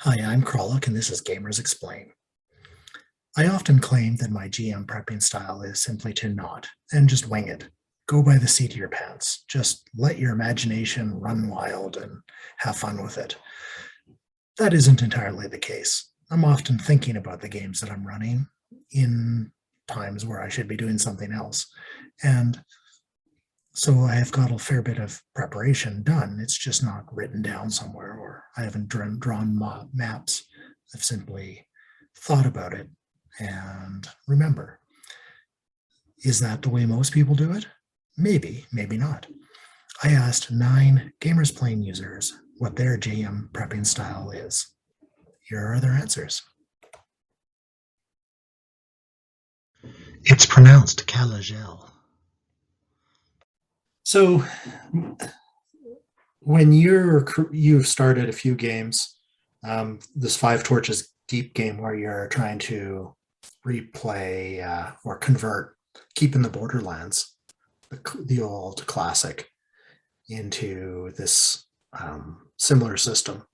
Hi, I'm Kroluk, and this is Gamers Explain. I often claim that my GM prepping style is simply to not and just wing it. Go by the seat of your pants. Just let your imagination run wild and have fun with it. That isn't entirely the case. I'm often thinking about the games that I'm running in times where I should be doing something else. And so I have got a fair bit of preparation done. It's just not written down somewhere, or I haven't drawn maps. I've simply thought about it and remember. Is that the way most people do it? Maybe, maybe not. I asked 9 Gamers Plane users what their GM prepping style is. Here are their answers. It's pronounced Kalajel. So, when you've started a few games, this Five Torches Deep game where you're trying to replay or convert Keep in the Borderlands, the old classic, into this similar system.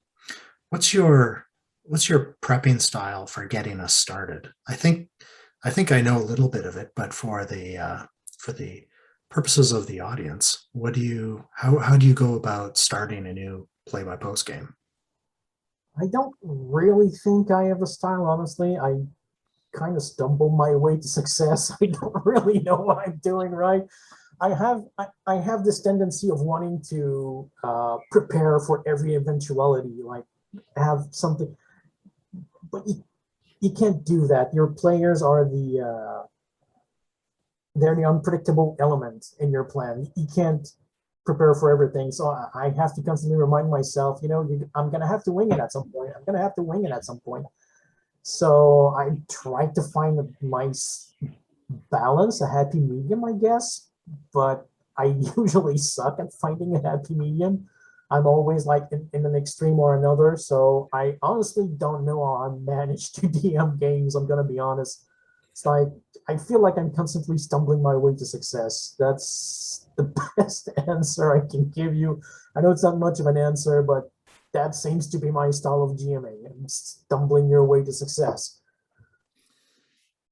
What's your prepping style for getting us started? I think I know a little bit of it, but for the purposes of the audience, how do you go about starting a new play-by-post game? I don't really think I have a style, honestly. I kind of stumble my way to success. I don't really know what I'm doing right. I have this tendency of wanting to prepare for every eventuality, like have something, but you can't do that. Your players are they're the unpredictable element in your plan. You can't prepare for everything. So I have to constantly remind myself, I'm going to have to wing it at some point. I'm going to have to wing it at some point. So I try to find a nice balance, a happy medium, I guess. But I usually suck at finding a happy medium. I'm always like in an extreme or another. So I honestly don't know how I manage to DM games. I'm going to be honest. It's like I feel like I'm constantly stumbling my way to success. That's the best answer I can give you. I know it's not much of an answer, but that seems to be my style of GMing and stumbling your way to success.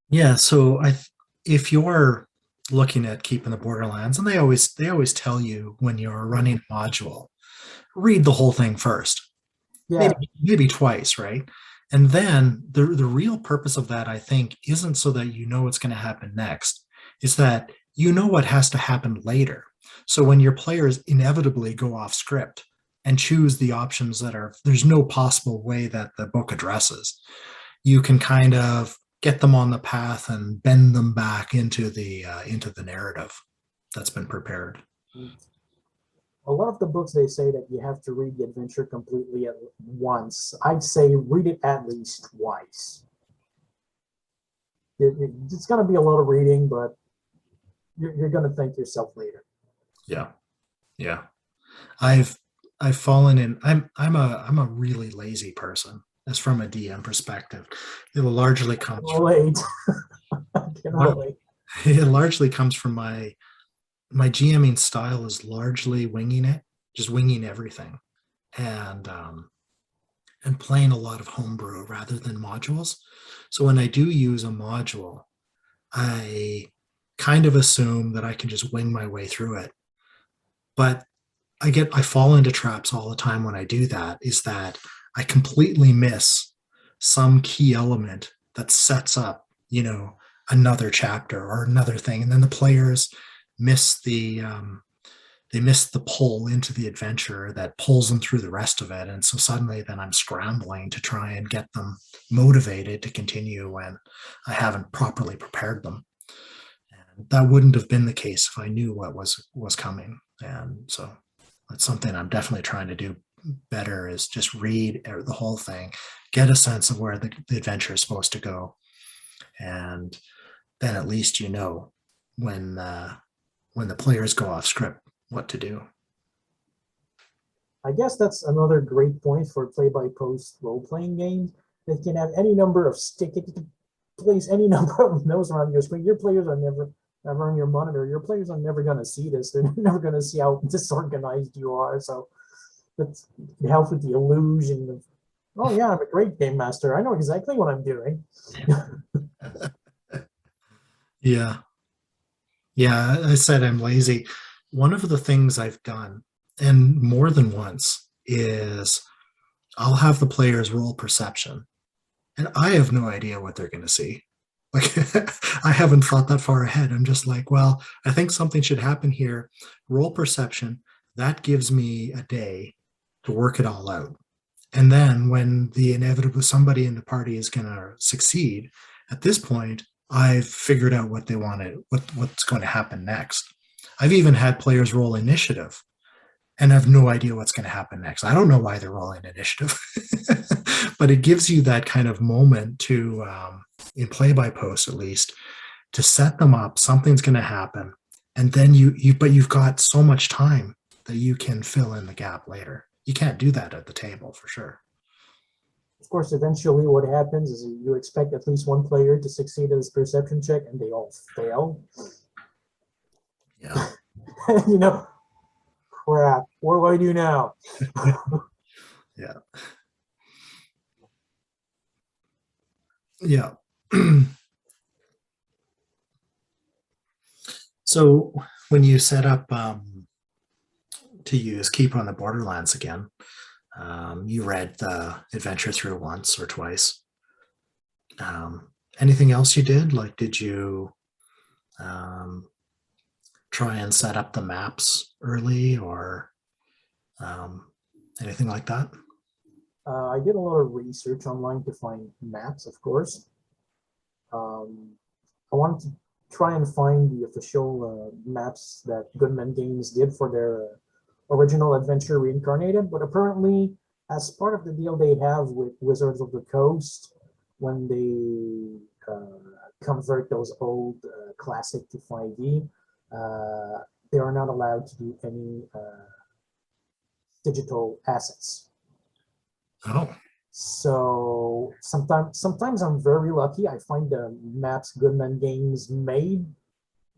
Yeah, so if you're looking at keeping the Borderlands, and they always tell you when you're running a module, read the whole thing first, Yeah, maybe twice, right? And then the real purpose of that, I think, isn't so that you know what's going to happen next. Is that you know what has to happen later. So when your players inevitably go off script and choose the options that there's no possible way that the book addresses, you can kind of get them on the path and bend them back into the narrative that's been prepared. a lot of the books they say that you have to read the adventure completely at once. I'd say read it at least twice. It's going to be a lot of reading, but you're going to thank yourself later. Yeah, yeah. I've I've fallen in. I'm a really lazy person. As from a DM perspective, it largely comes from Relate. I can relate. it largely comes from my GMing style is largely winging it, just winging everything, and and playing a lot of homebrew rather than modules. So when I do use a module, I kind of assume that I can just wing my way through it. But I fall into traps all the time when I do that, is that I completely miss some key element that sets up, another chapter or another thing. And then the players miss they miss the pull into the adventure that pulls them through the rest of it. And so suddenly then I'm scrambling to try and get them motivated to continue when I haven't properly prepared them. And that wouldn't have been the case if I knew what was coming. And so that's something I'm definitely trying to do better, is just read the whole thing, get a sense of where the adventure is supposed to go. And then at least when when the players go off script what to do. I guess that's another great point for play-by-post role-playing games. They can have any number of place any number of nodes around your screen. Your players are never on your monitor. Your players are never going to see this. They're never going to see how disorganized you are. So it helps with the illusion of Oh yeah, I'm a great game master. I know exactly what I'm doing. Yeah. Yeah, I said I'm lazy. One of the things I've done, and more than once, is I'll have the players roll perception, and I have no idea what they're going to see. Like, I haven't thought that far ahead. I'm just like, well, I think something should happen here. Roll perception. That gives me a day to work it all out. And then when the inevitable somebody in the party is going to succeed, at this point, I've figured out what they wanted, what's going to happen next. I've even had players roll initiative and have no idea what's going to happen next. I don't know why they're rolling initiative, but it gives you that kind of moment to, in play by post at least, to set them up. Something's going to happen, and then but you've got so much time that you can fill in the gap later. You can't do that at the table for sure. Of course, eventually what happens is you expect at least one player to succeed at his perception check, and they all fail. Yeah. You know, crap, what do I do now? Yeah. Yeah. So when you set up to use Keep on the Borderlands again, you read the adventure through once or twice. Anything else you did? Like, did you try and set up the maps early or anything like that? I did a lot of research online to find maps, of course. I wanted to try and find the official maps that Goodman Games did for their original adventure Reincarnated, but apparently, as part of the deal they have with Wizards of the Coast, when they convert those old classic to 5e, they are not allowed to do any digital assets. Oh, So sometimes I'm very lucky. I find the maps Goodman Games made.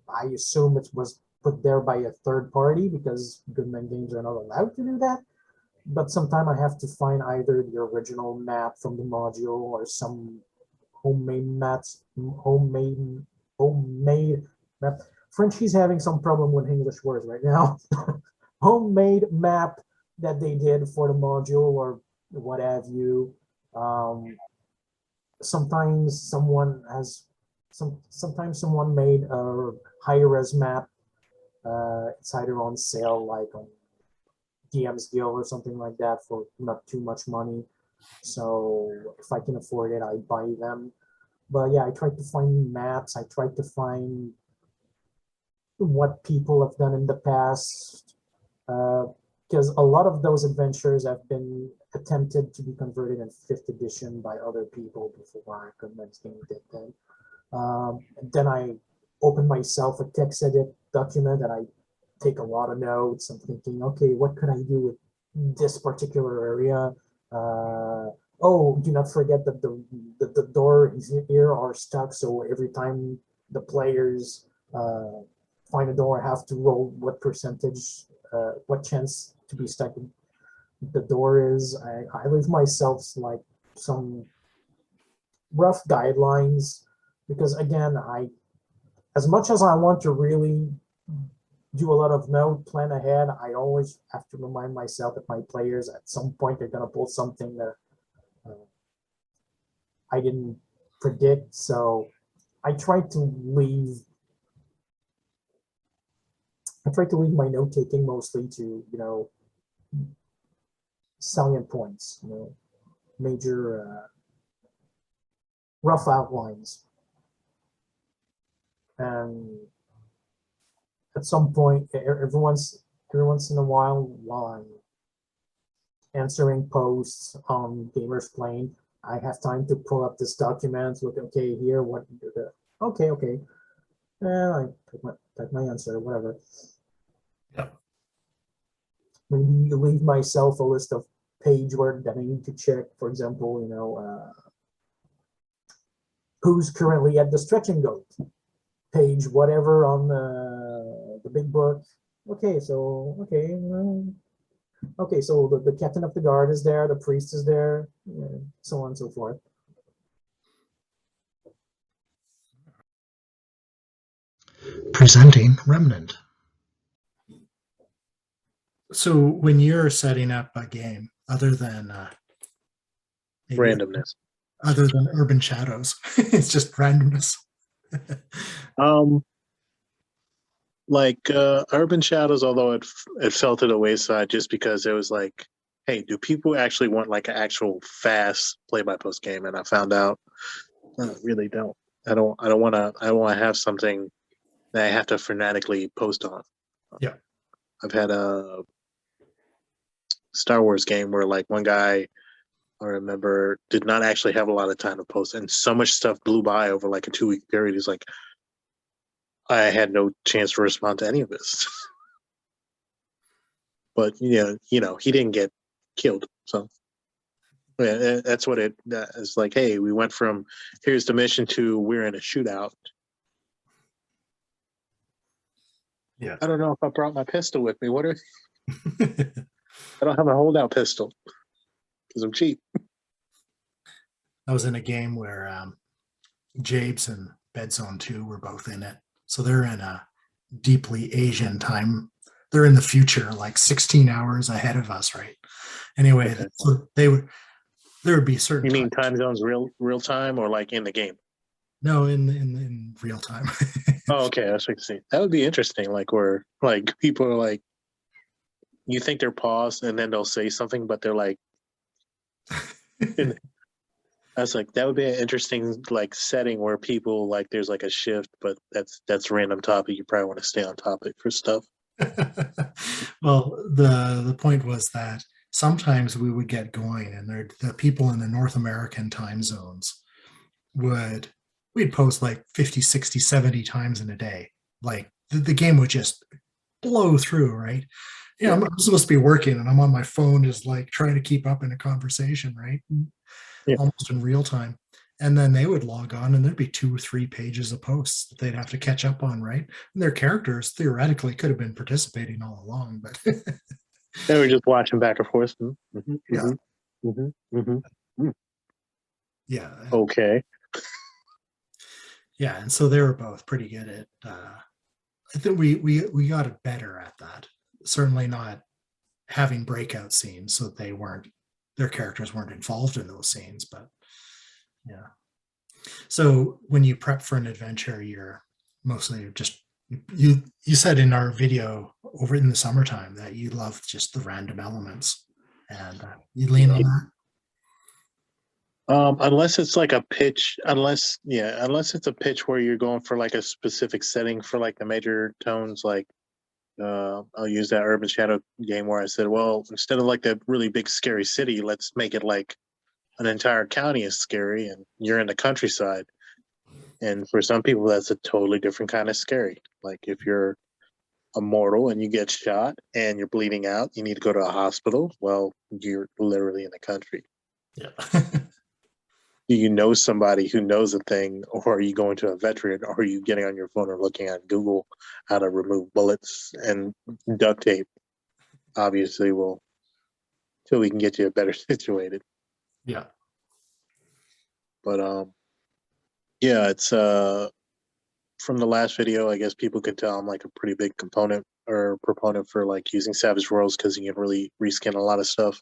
I assume it was put there by a third party because Goodman Games are not allowed to do that. But sometimes I have to find either the original map from the module or some homemade maps, homemade map. Frenchie's having some problem with English words right now. Homemade map that they did for the module or what have you. Sometimes someone has sometimes someone made a high res map. It's either on sale, like on DM's Guild or something like that, for not too much money. So if I can afford it, I buy them. But yeah, I tried to find maps. I tried to find what people have done in the past. Because a lot of those adventures have been attempted to be converted in 5th edition by other people before Goodman Games did them. Then I open myself a text edit document and I take a lot of notes. I'm thinking, okay, what could I do with this particular area? Oh, do not forget that the doors here are stuck, so every time the players find a door, I have to roll what percentage, what chance to be stuck in the door is. I leave myself like some rough guidelines because again, as much as I want to really do a lot of note plan ahead, I always have to remind myself that my players at some point they're gonna pull something that I didn't predict. So I try to leave my note taking mostly to salient points, major rough outlines, and at some point, every once in a while I'm answering posts on GamersPlane, I have time to pull up this document, look, okay, here, what, okay, and I type my answer, whatever. yeah. Maybe leave myself a list of page work that I need to check. For example, who's currently at the stretching goat page, whatever on the big book. Okay, so Okay, so the captain of the guard is there, the priest is there, so on and so forth. Presenting Remnant. So when you're setting up a game, other than maybe Randomness. other than Urban Shadows, it's just randomness. Like Urban Shadows, although it fell to the wayside just because it was like, hey, do people actually want like an actual fast play-by-post game? And I found out, no, I really don't. I don't want to have something that I have to frenetically post on. Yeah. I've had a Star Wars game where like one guy I remember did not actually have a lot of time to post, and so much stuff blew by over like a 2-week period. He's like, I had no chance to respond to any of this. But he didn't get killed, so yeah, that's what it's like. Hey, we went from here's the mission to we're in a shootout. Yeah. I don't know if I brought my pistol with me. I don't have a holdout pistol because I'm cheap. I was in a game where Jabes and BedzoneII were both in it. So they're in a deeply Asian time. They're in the future, like 16 hours ahead of us, right? Anyway, Okay. so there would be certain. You mean time zones real time or like in the game? No, in real time. Oh, okay. That's what I see. That would be interesting. Like where like people are like, you think they're paused and then they'll say something, but they're like, I was like, that would be an interesting like setting where people like there's like a shift, but that's random topic. You probably want to stay on topic for stuff. Well, the point was that sometimes we would get going, and the people in the North American time zones we'd post like 50, 60, 70 times in a day. Like the game would just blow through, right? Yeah, I'm supposed to be working and I'm on my phone just like trying to keep up in a conversation, right? Yeah. Almost in real time. And then they would log on and there'd be 2 or 3 pages of posts that they'd have to catch up on, right? And their characters theoretically could have been participating all along, but They were just watching back and forth. Yeah. Yeah. Okay. Yeah. And so they were both pretty good at I think we got it better at that. Certainly not having breakout scenes so their characters weren't involved in those scenes, but yeah. So when you prep for an adventure, you're mostly just you said in our video over in the summertime that you love just the random elements, and you lean on that. Unless it's like a pitch, unless it's a pitch where you're going for like a specific setting for like the major tones, like I'll use that Urban Shadow game where I said, well, instead of like that really big scary city, let's make it like an entire county is scary and you're in the countryside. And for some people, that's a totally different kind of scary. Like if you're a mortal and you get shot and you're bleeding out, you need to go to a hospital. Well, you're literally in the country. Yeah. Do you know somebody who knows a thing, or are you going to a veteran, or are you getting on your phone or looking at Google how to remove bullets and duct tape? Obviously, will till we can get you better situated. Yeah. But yeah, it's from the last video, I guess people could tell I'm like a pretty big component or proponent for like using Savage Worlds because you can really reskin a lot of stuff.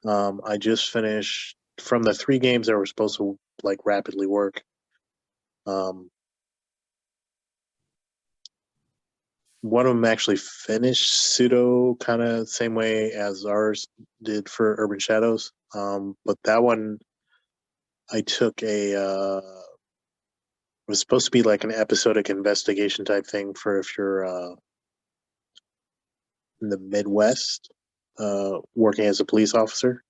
I just finished from the 3 games that were supposed to like rapidly work. One of them actually finished pseudo kind of same way as ours did for Urban Shadows. But that one I took it was supposed to be like an episodic investigation type thing for if you're in the Midwest working as a police officer.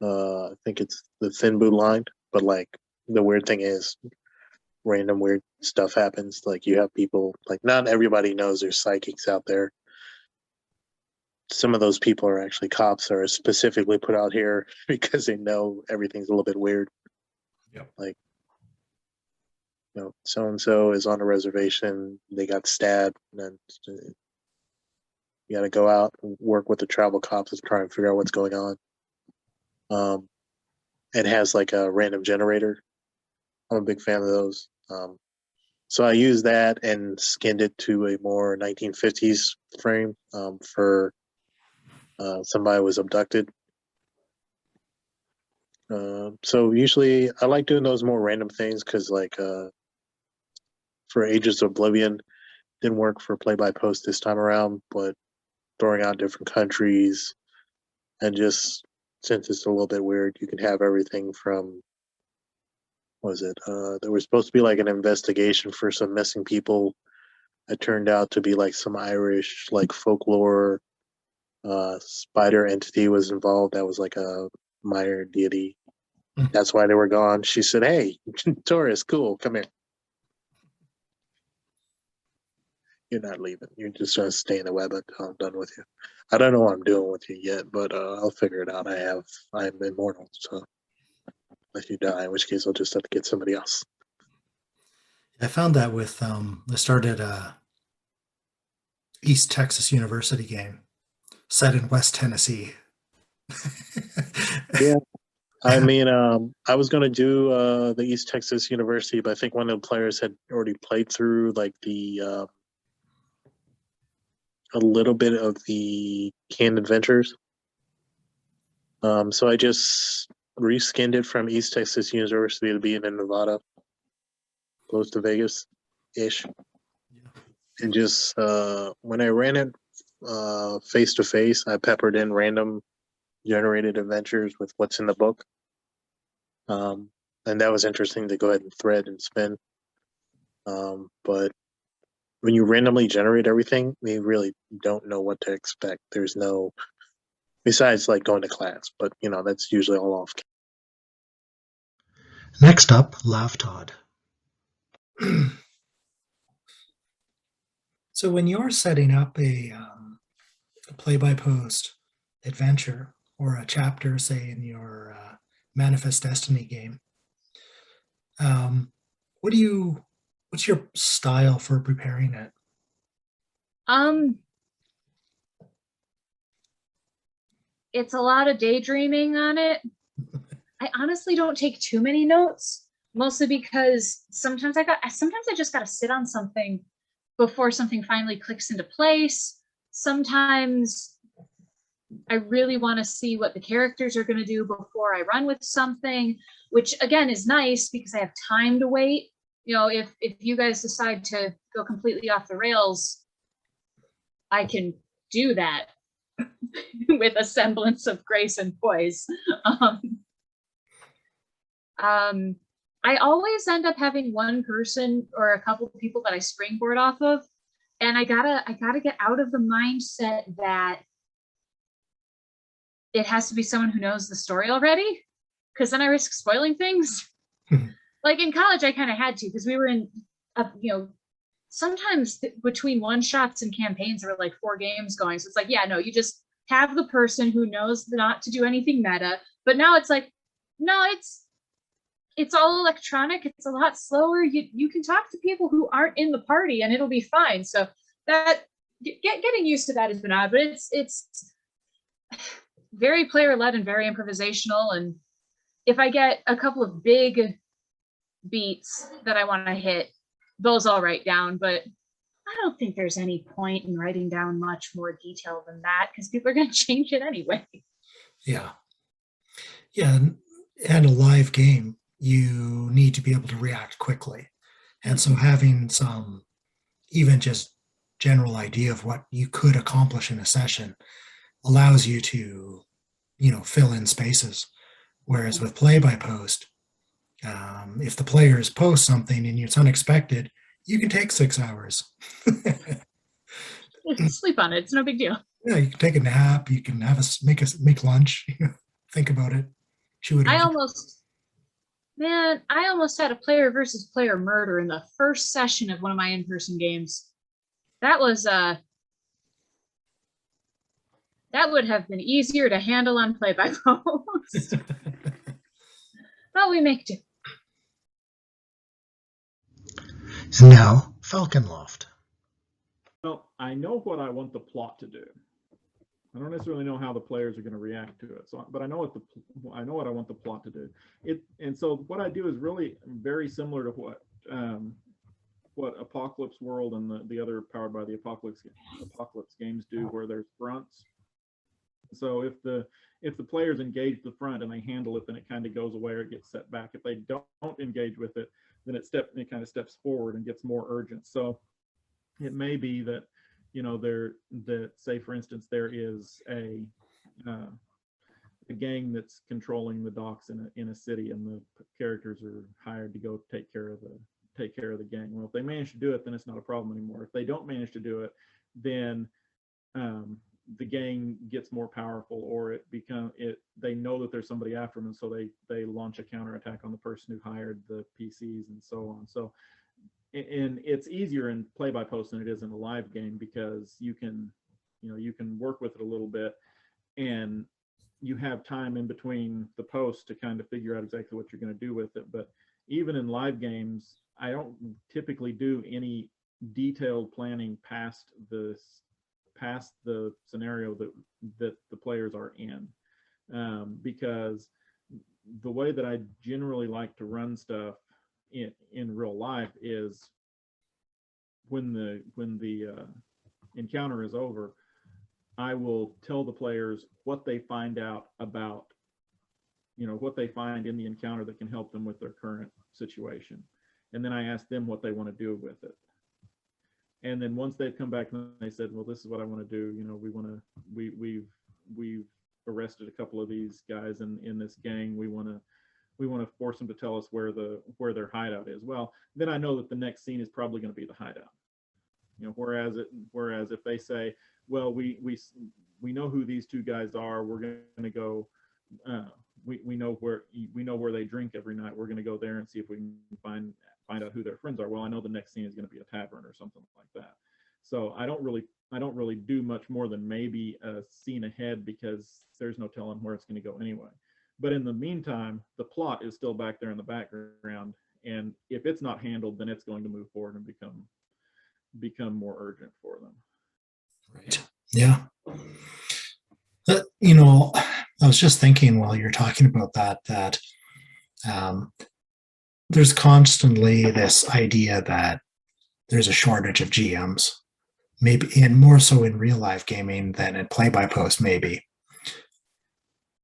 I think it's the Thin Boot Line, but like the weird thing is random weird stuff happens. Like you have people, like not everybody knows there's psychics out there. Some of those people are actually cops that are specifically put out here because they know everything's a little bit weird. Yep. Like, so and so is on a reservation, they got stabbed, and then You got to go out and work with the travel cops to try and figure out what's going on. It has like a random generator. I'm a big fan of those. So I used that and skinned it to a more 1950s frame for somebody who was abducted. So usually I like doing those more random things because like for Ages of Oblivion, didn't work for play-by-post this time around, but throwing out different countries and just since it's a little bit weird, you can have everything from what was it? There was supposed to be like an investigation for some missing people. It turned out to be like some Irish like folklore spider entity was involved. That was like a minor deity. That's why they were gone. She said, "Hey, Taurus, cool, come here. You're not leaving. You're just trying to stay in the web until I'm done with you. I don't know what I'm doing with you yet, but I'll figure it out. I'm immortal, so if you die, in which case I'll just have to get somebody else." I found that with I started a East Texas University game set in West Tennessee. Yeah. I mean, I was gonna do the East Texas University, but I think one of the players had already played through like the a little bit of the canned adventures. So I just reskinned it from East Texas University to be in Nevada, close to Vegas ish. And just when I ran it face to face, I peppered in random generated adventures with what's in the book. And that was interesting to go ahead and thread and spin. But when you randomly generate everything, you really don't know what to expect. There's no, besides like going to class, but you know, that's usually all off. Next up, Lavtodd. So when you're setting up a play-by-post adventure or a chapter, say in your Manifest Destiny game, what's your style for preparing it? It's a lot of daydreaming on it. I honestly don't take too many notes, mostly because sometimes I just gotta sit on something before something finally clicks into place. Sometimes I really want to see what the characters are going to do before I run with something, which again is nice because I have time to wait. You know, if you guys decide to go completely off the rails, I can do that with a semblance of grace and poise. I always end up having one person or a couple of people that I springboard off of, and I gotta get out of the mindset that it has to be someone who knows the story already, because then I risk spoiling things. Like in college, I kind of had to, because we were in, sometimes between one shots and campaigns, there were like 4 games going. So it's like, yeah, no, you just have the person who knows not to do anything meta. But now it's like, no, it's all electronic. It's a lot slower. You can talk to people who aren't in the party and it'll be fine. So that getting used to that has been odd, but it's very player led and very improvisational. And if I get a couple of big beats that I want to hit, those I'll write down, but I don't think there's any point in writing down much more detail than that because people are going to change it anyway. Yeah. And a live game, you need to be able to react quickly. And so having some even just general idea of what you could accomplish in a session allows you to, fill in spaces. Whereas with play-by-post, if the players post something and it's unexpected, you can take 6 hours. Sleep on it. It's no big deal. Yeah, you can take a nap. You can make lunch. Think about it. I almost had a player versus player murder in the first session of one of my in-person games. That would have been easier to handle on play-by-post. But we make do. And now, Falconloft. Well, I know what I want the plot to do. I don't necessarily know how the players are going to react to it. So, but I know what I want the plot to do. And so what I do is really very similar to what Apocalypse World and the other Powered by the Apocalypse games do, where there's fronts. So if the players engage the front and they handle it, then it kind of goes away or it gets set back. If they don't engage with it, then it kind of steps forward and gets more urgent. So it may be that, you know, that say for instance there is a gang that's controlling the docks in a city, and the characters are hired to go take care of the gang. Well, if they manage to do it, then it's not a problem anymore. If they don't manage to do it, then the gang gets more powerful, or they know that there's somebody after them, and so they launch a counterattack on the person who hired the PCs and so on. So, and it's easier in play-by-post than it is in a live game, because you can work with it a little bit, and you have time in between the posts to kind of figure out exactly what you're going to do with it. But even in live games, I don't typically do any detailed planning past the scenario that the players are in, because the way that I generally like to run stuff in real life is when the encounter is over, I will tell the players what they find out about, what they find in the encounter that can help them with their current situation, and then I ask them what they want to do with it. And then once they've come back and they said, well, this is what I want to do, we've arrested a couple of these guys in this gang, we want to force them to tell us where their hideout is. Well, then I know that the next scene is probably going to be the hideout. Whereas if they say, well, we know who these two guys are, we're going to go, we know where they drink every night, we're going to go there and see if we can find out who their friends are. Well, I know the next scene is going to be a tavern or something like that. So I don't really do much more than maybe a scene ahead, because there's no telling where it's going to go anyway. But in the meantime, the plot is still back there in the background, and if it's not handled, then it's going to move forward and become more urgent for them. Right. Yeah. I was just thinking while you're talking about that there's constantly this idea that there's a shortage of GMs, maybe, and more so in real life gaming than in play-by-post, maybe,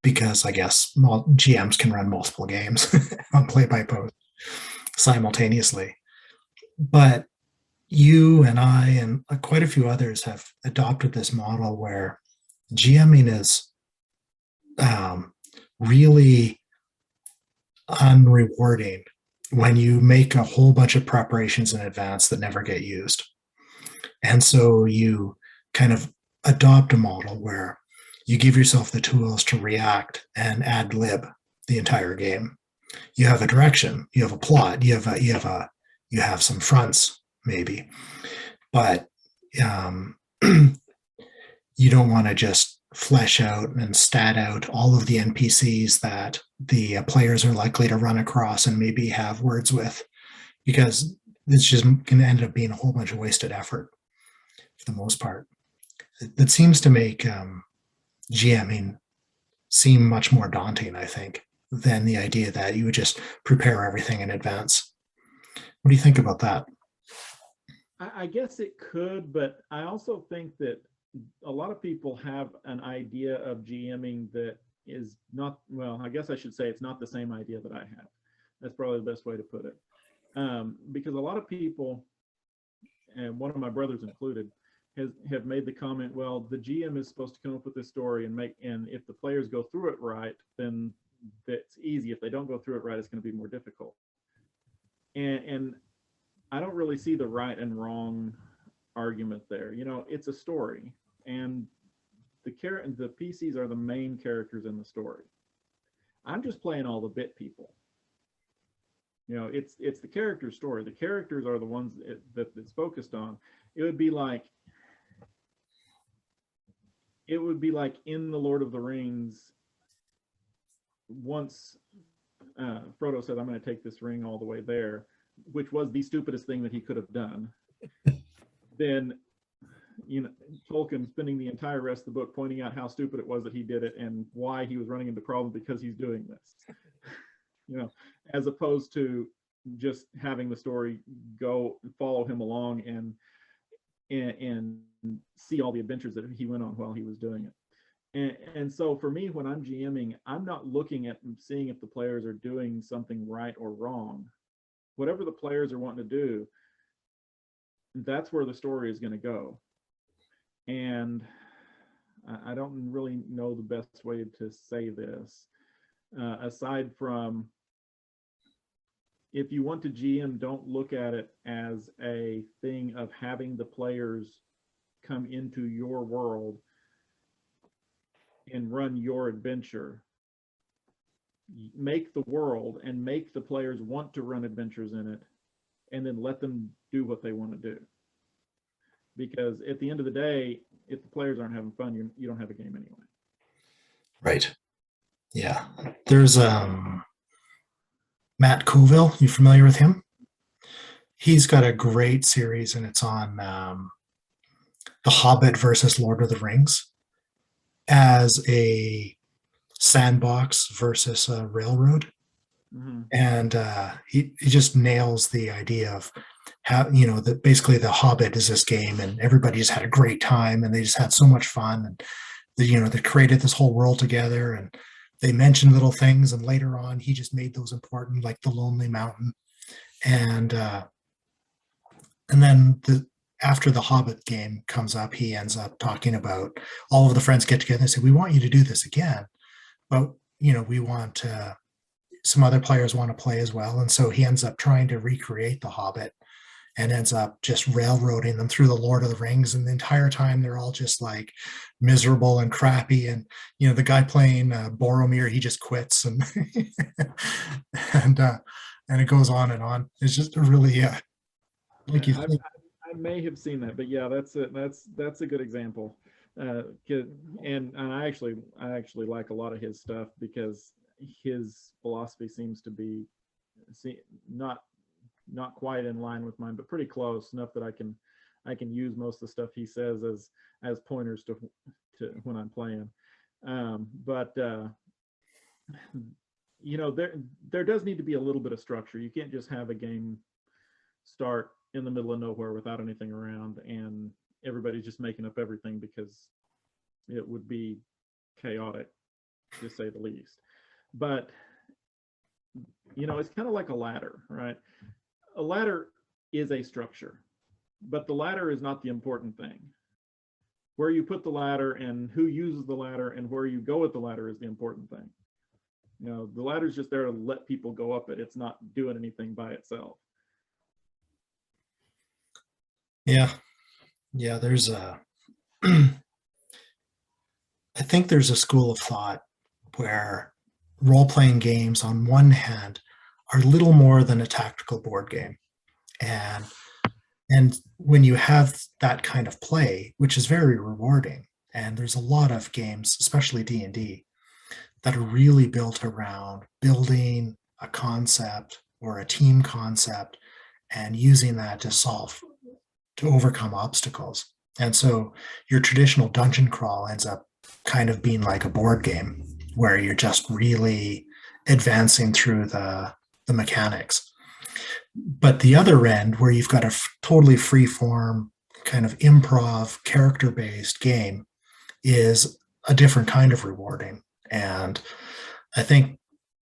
because I guess GMs can run multiple games on play-by-post simultaneously. But you and I and quite a few others have adopted this model where GMing is really unrewarding when you make a whole bunch of preparations in advance that never get used. And so you kind of adopt a model where you give yourself the tools to react and ad lib the entire game. You have a direction, you have a plot, you have some fronts maybe, but you don't want to just flesh out and stat out all of the NPCs that the players are likely to run across and maybe have words with, because it's just going to end up being a whole bunch of wasted effort for the most part. That seems to make GMing seem much more daunting, I think, than the idea that you would just prepare everything in advance. What do you think about that? I guess it could, but I also think that a lot of people have an idea of GMing that is not, well, I guess I should say it's not the same idea that I have. That's probably the best way to put it. Because a lot of people, and one of my brothers included, have made the comment, well, the GM is supposed to come up with this story and if the players go through it right, then that's easy. If they don't go through it right, it's going to be more difficult. And I don't really see the right and wrong argument there. It's a story, and the PCs are the main characters in the story. I'm just playing all the bit people. It's the character story. The characters are the ones that it's focused on. It would be like in the Lord of the Rings, once Frodo said, I'm going to take this ring all the way there, which was the stupidest thing that he could have done. Then you know, Tolkien spending the entire rest of the book pointing out how stupid it was that he did it and why he was running into problems because he's doing this. You know, as opposed to just having the story go follow him along and see all the adventures that he went on while he was doing it. And so for me, when I'm GMing, I'm not looking at seeing if the players are doing something right or wrong. Whatever the players are wanting to do, that's where the story is going to go. And I don't really know the best way to say this, aside from, if you want to GM, don't look at it as a thing of having the players come into your world and run your adventure. Make the world and make the players want to run adventures in it, and then let them do what they want to do. Because at the end of the day, if the players aren't having fun, you don't have a game anyway. Right. Yeah. There's Matt Colville. You familiar with him? He's got a great series, and it's on The Hobbit versus Lord of the Rings as a sandbox versus a railroad. Mm-hmm. And he just nails the idea of how, you know, that basically The Hobbit is this game and everybody just had a great time and they just had so much fun, and they created this whole world together, and they mentioned little things, and later on he just made those important, like the Lonely Mountain. And then after the Hobbit game comes up, he ends up talking about all of the friends get together and say, we want you to do this again, but we want some other players want to play as well. And so he ends up trying to recreate the Hobbit and ends up just railroading them through the Lord of the Rings. And the entire time they're all just like miserable and crappy. And, the guy playing Boromir, he just quits and, and it goes on and on. It's just a really, like you think. I may have seen that, but yeah, that's a good example. And I actually like a lot of his stuff because his philosophy seems to be not quite in line with mine, but pretty close enough that I can use most of the stuff he says as pointers to when I'm playing. But there does need to be a little bit of structure. You can't just have a game start in the middle of nowhere without anything around and everybody's just making up everything, because it would be chaotic, to say the least. But it's kind of like a ladder, right? A ladder is a structure, but the ladder is not the important thing. Where you put the ladder and who uses the ladder and where you go with the ladder is the important thing. The ladder is just there to let people go up it. It's not doing anything by itself. Yeah, there's I think there's a school of thought where role-playing games on one hand are little more than a tactical board game. And when you have that kind of play, which is very rewarding, and there's a lot of games, especially D&D, that are really built around building a concept or a team concept and using that to overcome obstacles. And so your traditional dungeon crawl ends up kind of being like a board game where you're just really advancing through the mechanics. But the other end, where you've got a totally free form kind of improv character-based game, is a different kind of rewarding. And I think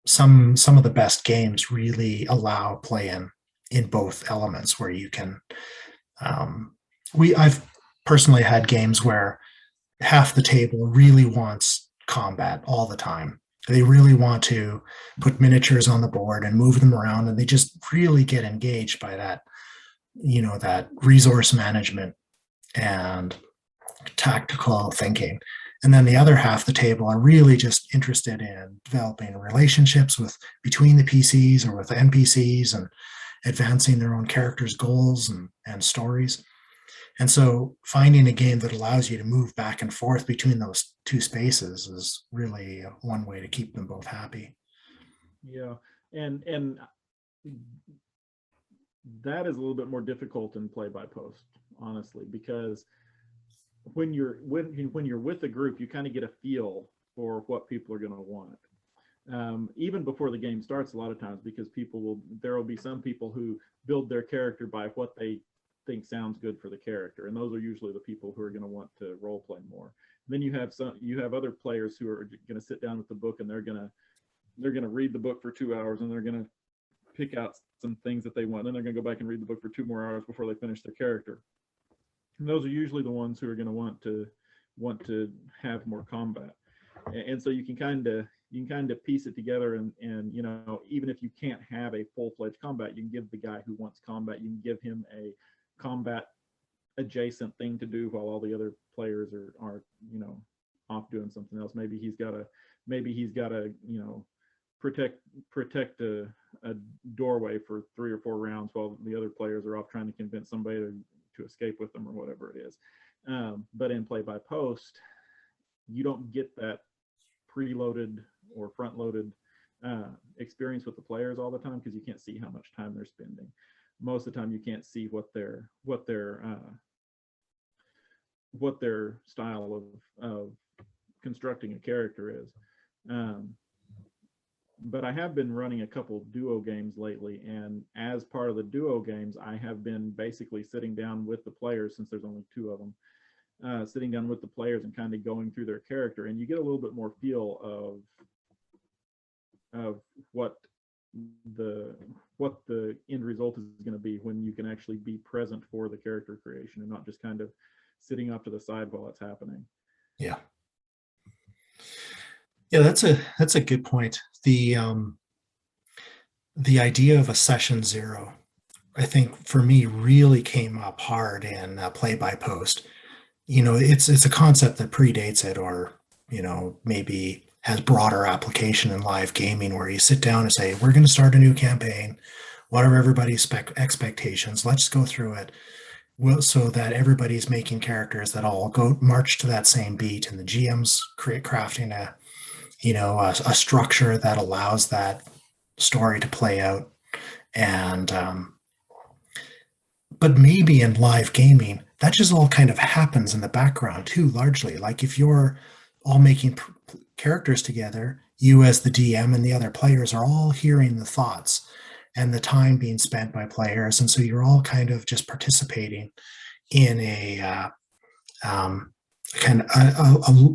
some of the best games really allow play in both elements, where you can I've personally had games where half the table really wants combat all the time. They really want to put miniatures on the board and move them around, and they just really get engaged by that, that resource management and tactical thinking. And then the other half of the table are really just interested in developing relationships between the PCs or with the NPCs and advancing their own characters' goals and stories. And so finding a game that allows you to move back and forth between those two spaces is really one way to keep them both happy. Yeah. And that is a little bit more difficult in play by post, honestly, because when you're with a group, you kind of get a feel for what people are going to want. Even before the game starts, a lot of times, because there will be some people who build their character by what they think sounds good for the character, and those are usually the people who are going to want to role play more. Then you have other players who are going to sit down with the book, and they're going to read the book for 2 hours, and they're going to pick out some things that they want. Then they're going to go back and read the book for 2 more hours before they finish their character. And those are usually the ones who are going to want to have more combat. And so you can kind of piece it together, and you know, even if you can't have a full-fledged combat, you can give the guy who wants combat, you can give him a combat adjacent thing to do while all the other players are you know, off doing something else. Maybe he's got to you know, protect a doorway for 3 or 4 rounds while the other players are off trying to convince somebody to escape with them or whatever it is. But in play by post, you don't get that preloaded or front-loaded experience with the players all the time, because you can't see how much time they're spending. Most of the time, you can't see what their style of constructing a character is. But I have been running a couple duo games lately, and as part of the duo games, I have been basically sitting down with the players, since there's only 2 of them, sitting down with the players and kind of going through their character, and you get a little bit more feel of what the end result is going to be when you can actually be present for the character creation and not just kind of sitting off to the side while it's happening. Yeah. Yeah, that's a good point. The idea of a session 0, I think for me, really came up hard in play by post. You know, it's a concept that predates it, or you know, maybe has broader application in live gaming, where you sit down and say, we're going to start a new campaign. What are everybody's expectations? Let's go through it, so that everybody's making characters that all go march to that same beat, and the GM's crafting a structure that allows that story to play out. And but maybe in live gaming, that just all kind of happens in the background too, largely. Like if you're all making characters together, you as the DM and the other players are all hearing the thoughts and the time being spent by players, and so you're all kind of just participating in a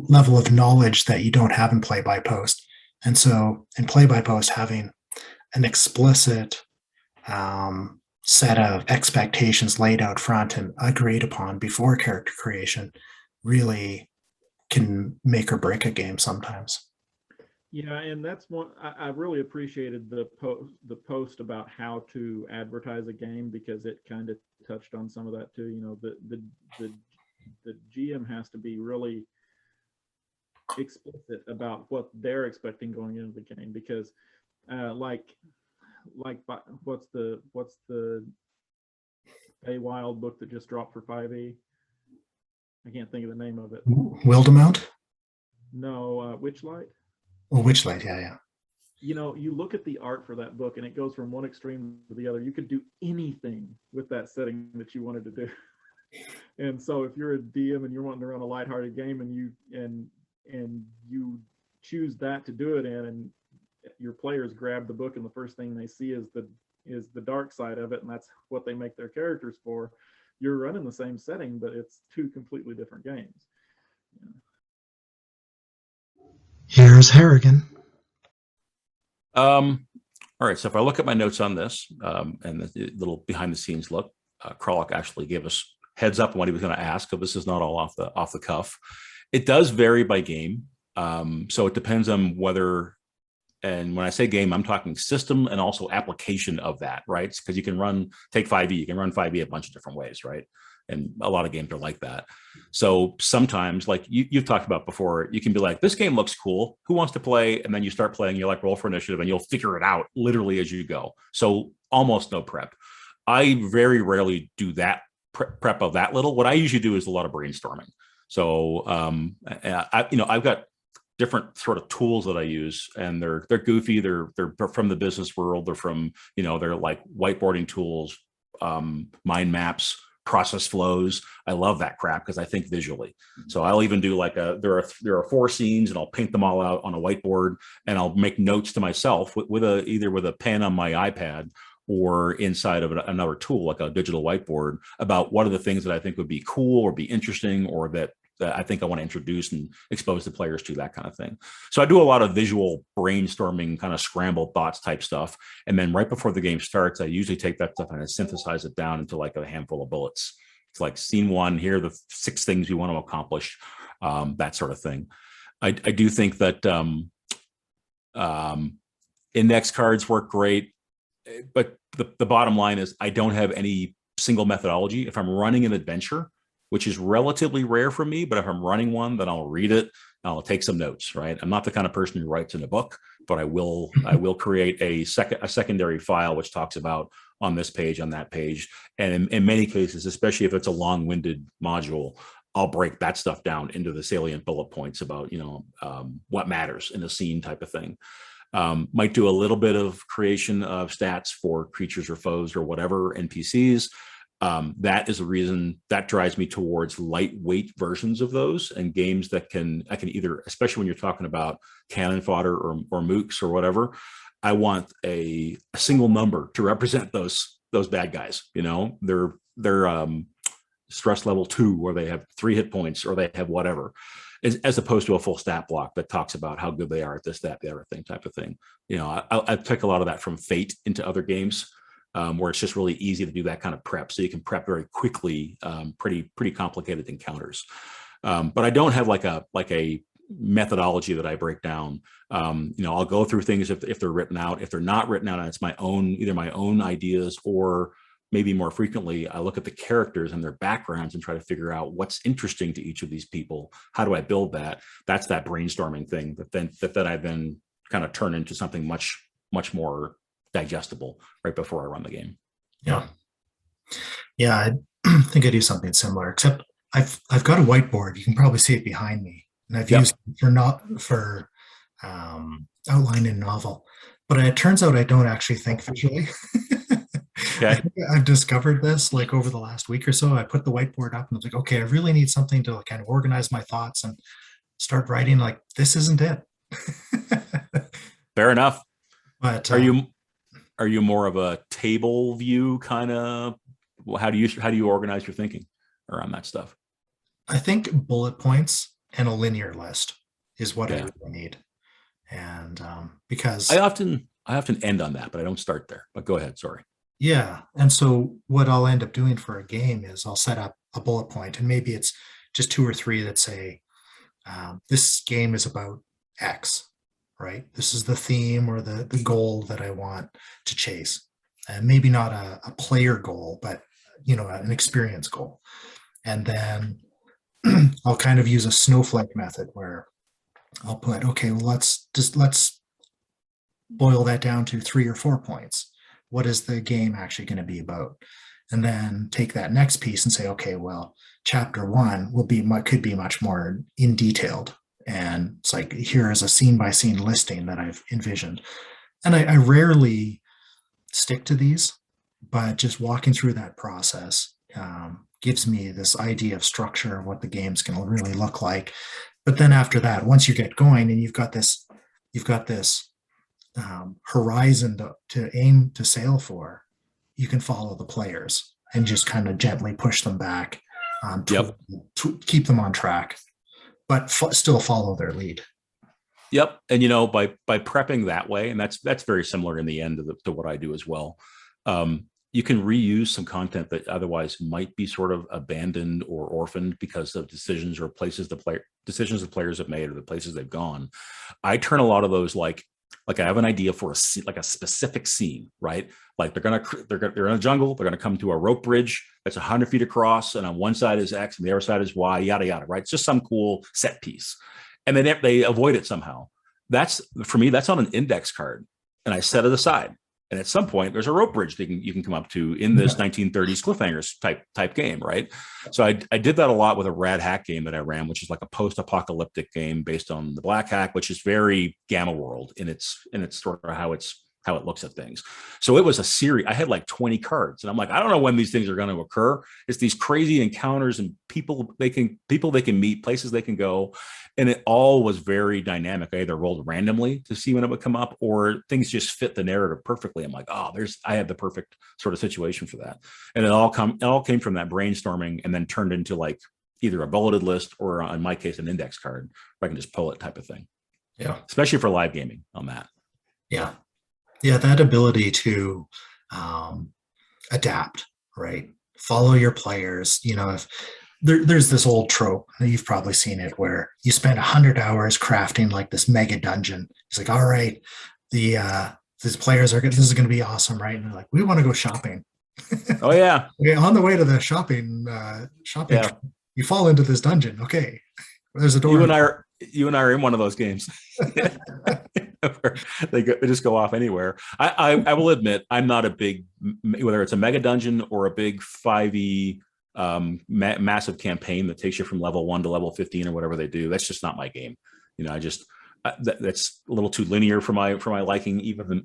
level of knowledge that you don't have in play by post. And so in play by post, having an explicit set of expectations laid out front and agreed upon before character creation really can make or break a game sometimes. Yeah, and that's one I really appreciated the post about how to advertise a game, because it kind of touched on some of that too. You know, the GM has to be really explicit about what they're expecting going into the game, because what's the Wild book that just dropped for 5e? I can't think of the name of it. Wildemount? No, Witchlight. Oh, Witchlight, yeah. You know, you look at the art for that book, and it goes from one extreme to the other. You could do anything with that setting that you wanted to do. And so if you're a DM and you're wanting to run a lighthearted game, and you choose that to do it in, and your players grab the book and the first thing they see is the dark side of it, and that's what they make their characters for, you're running the same setting, but it's 2 completely different games. Yeah. Here's Harrigan. All right, so if I look at my notes on this, and the little behind the scenes look, Kralik actually gave us heads up on what he was going to ask, so this is not all off the cuff. It does vary by game, so it depends on whether, and when I say game, I'm talking system and also application of that, right? Because you can take 5e, you can run 5e a bunch of different ways, right? And a lot of games are like that. So sometimes, like you've talked about before, you can be like, this game looks cool, who wants to play? And then you start playing, you're like, roll for initiative, and you'll figure it out literally as you go. So almost no prep. I very rarely do that prep of that little. What I usually do is a lot of brainstorming. So I've got different sort of tools that I use, and they're goofy. They're from the business world. They're from, they're like whiteboarding tools, mind maps, process flows. I love that crap because I think visually. So I'll even do like there are 4 scenes, and I'll paint them all out on a whiteboard, and I'll make notes to myself with either with a pen on my iPad or inside of another tool like a digital whiteboard about what are the things that I think would be cool or be interesting, or that I think I want to introduce and expose the players to, that kind of thing. So I do a lot of visual brainstorming, kind of scrambled thoughts type stuff. And then right before the game starts, I usually take that stuff and I synthesize it down into like a handful of bullets. It's like scene 1, here are the 6 things we want to accomplish, that sort of thing. I do think that index cards work great, but the bottom line is I don't have any single methodology. If I'm running an adventure, which is relatively rare for me, but if I'm running one, then I'll read it, I'll take some notes, right? I'm not the kind of person who writes in a book, but I will create a secondary file which talks about on this page, on that page. And in many cases, especially if it's a long-winded module, I'll break that stuff down into the salient bullet points about, what matters in a scene type of thing. Might do a little bit of creation of stats for creatures or foes or whatever, NPCs. That is a reason that drives me towards lightweight versions of those, and games that I can either, especially when you're talking about cannon fodder or mooks or whatever, I want a single number to represent those bad guys. They're stress level 2, or they have 3 hit points, or they have whatever, as opposed to a full stat block that talks about how good they are at this, that, the other thing type of thing. I take a lot of that from Fate into other games. Where it's just really easy to do that kind of prep, so you can prep very quickly, pretty complicated encounters. But I don't have like a methodology that I break down. I'll go through things if they're written out. If they're not written out, and it's either my own ideas, or maybe more frequently, I look at the characters and their backgrounds and try to figure out what's interesting to each of these people. How do I build that? That's that brainstorming thing that I then kind of turn into something much more digestible right before I run the game. Yeah, I think I do something similar, except I've got a whiteboard. You can probably see it behind me, and I've used it for outline in novel. But it turns out I don't actually think visually. Okay. I've discovered this like over the last week or so. I put the whiteboard up and I was like, okay, I really need something to kind of organize my thoughts and start writing. Like, this isn't it. Fair enough. But are you more of a table view kind of? How do you organize your thinking around that stuff? I think bullet points and a linear list is what I really need. And because I often end on that, but I don't start there. But go ahead. Sorry. Yeah. And so what I'll end up doing for a game is I'll set up a bullet point, and maybe it's just 2 or 3 that say, this game is about X, right? This is the theme or the goal that I want to chase. And maybe not a player goal, but, an experience goal. And then I'll kind of use a snowflake method where I'll put, okay, well, let's boil that down to 3 or 4 points. What is the game actually going to be about? And then take that next piece and say, okay, well, chapter 1 could be much more in detailed. And it's like, here is a scene by scene listing that I've envisioned. And I rarely stick to these, but just walking through that process gives me this idea of structure of what the game's going to really look like. But then after that, once you get going and you've got this horizon to aim to sail for, you can follow the players and just kind of gently push them back to keep them on track, but still follow their lead. Yep. And by prepping that way, and that's very similar in the end to what I do as well. You can reuse some content that otherwise might be sort of abandoned or orphaned because of decisions or decisions the players have made or the places they've gone. I turn a lot of those like I have an idea for a specific scene, right? Like they're in a jungle. They're going to come to a rope bridge that's 100 feet across, and on one side is X and the other side is Y, yada yada, right? It's just some cool set piece, and then they avoid it somehow. That's on an index card, and I set it aside. And at some point, there's a rope bridge that you can come up to in this 1930s cliffhangers type game, right? So I did that a lot with a Rad Hack game that I ran, which is like a post-apocalyptic game based on the Black Hack, which is very Gamma World in its sort of how it's how it looks at things. So it was a series. I had like 20 cards, and I'm like, I don't know when these things are going to occur. It's these crazy encounters and people they can meet, places they can go, and it all was very dynamic. I either rolled randomly to see when it would come up, or things just fit the narrative perfectly. I'm like, oh, I had the perfect sort of situation for that, and it all came from that brainstorming, and then turned into like either a bulleted list or, in my case, an index card where I can just pull it type of thing. Yeah, especially for live gaming on that. Yeah. Yeah, that ability to adapt, right? Follow your players. You know, if there's this old trope, you've probably seen it, where you spend 100 hours crafting like this mega dungeon. It's like, all right, these players this is going to be awesome, right? And they're like, we want to go shopping. Oh yeah. Okay, on the way to the shopping, Yeah. you fall into this dungeon. Okay, there's a door. You and I are in one of those games. they just go off anywhere. I will admit, I'm not a big, whether it's a mega dungeon or a big 5e massive campaign that takes you from level 1 to level 15 or whatever they do. That's just not my game. You know, that's a little too linear for my liking. Even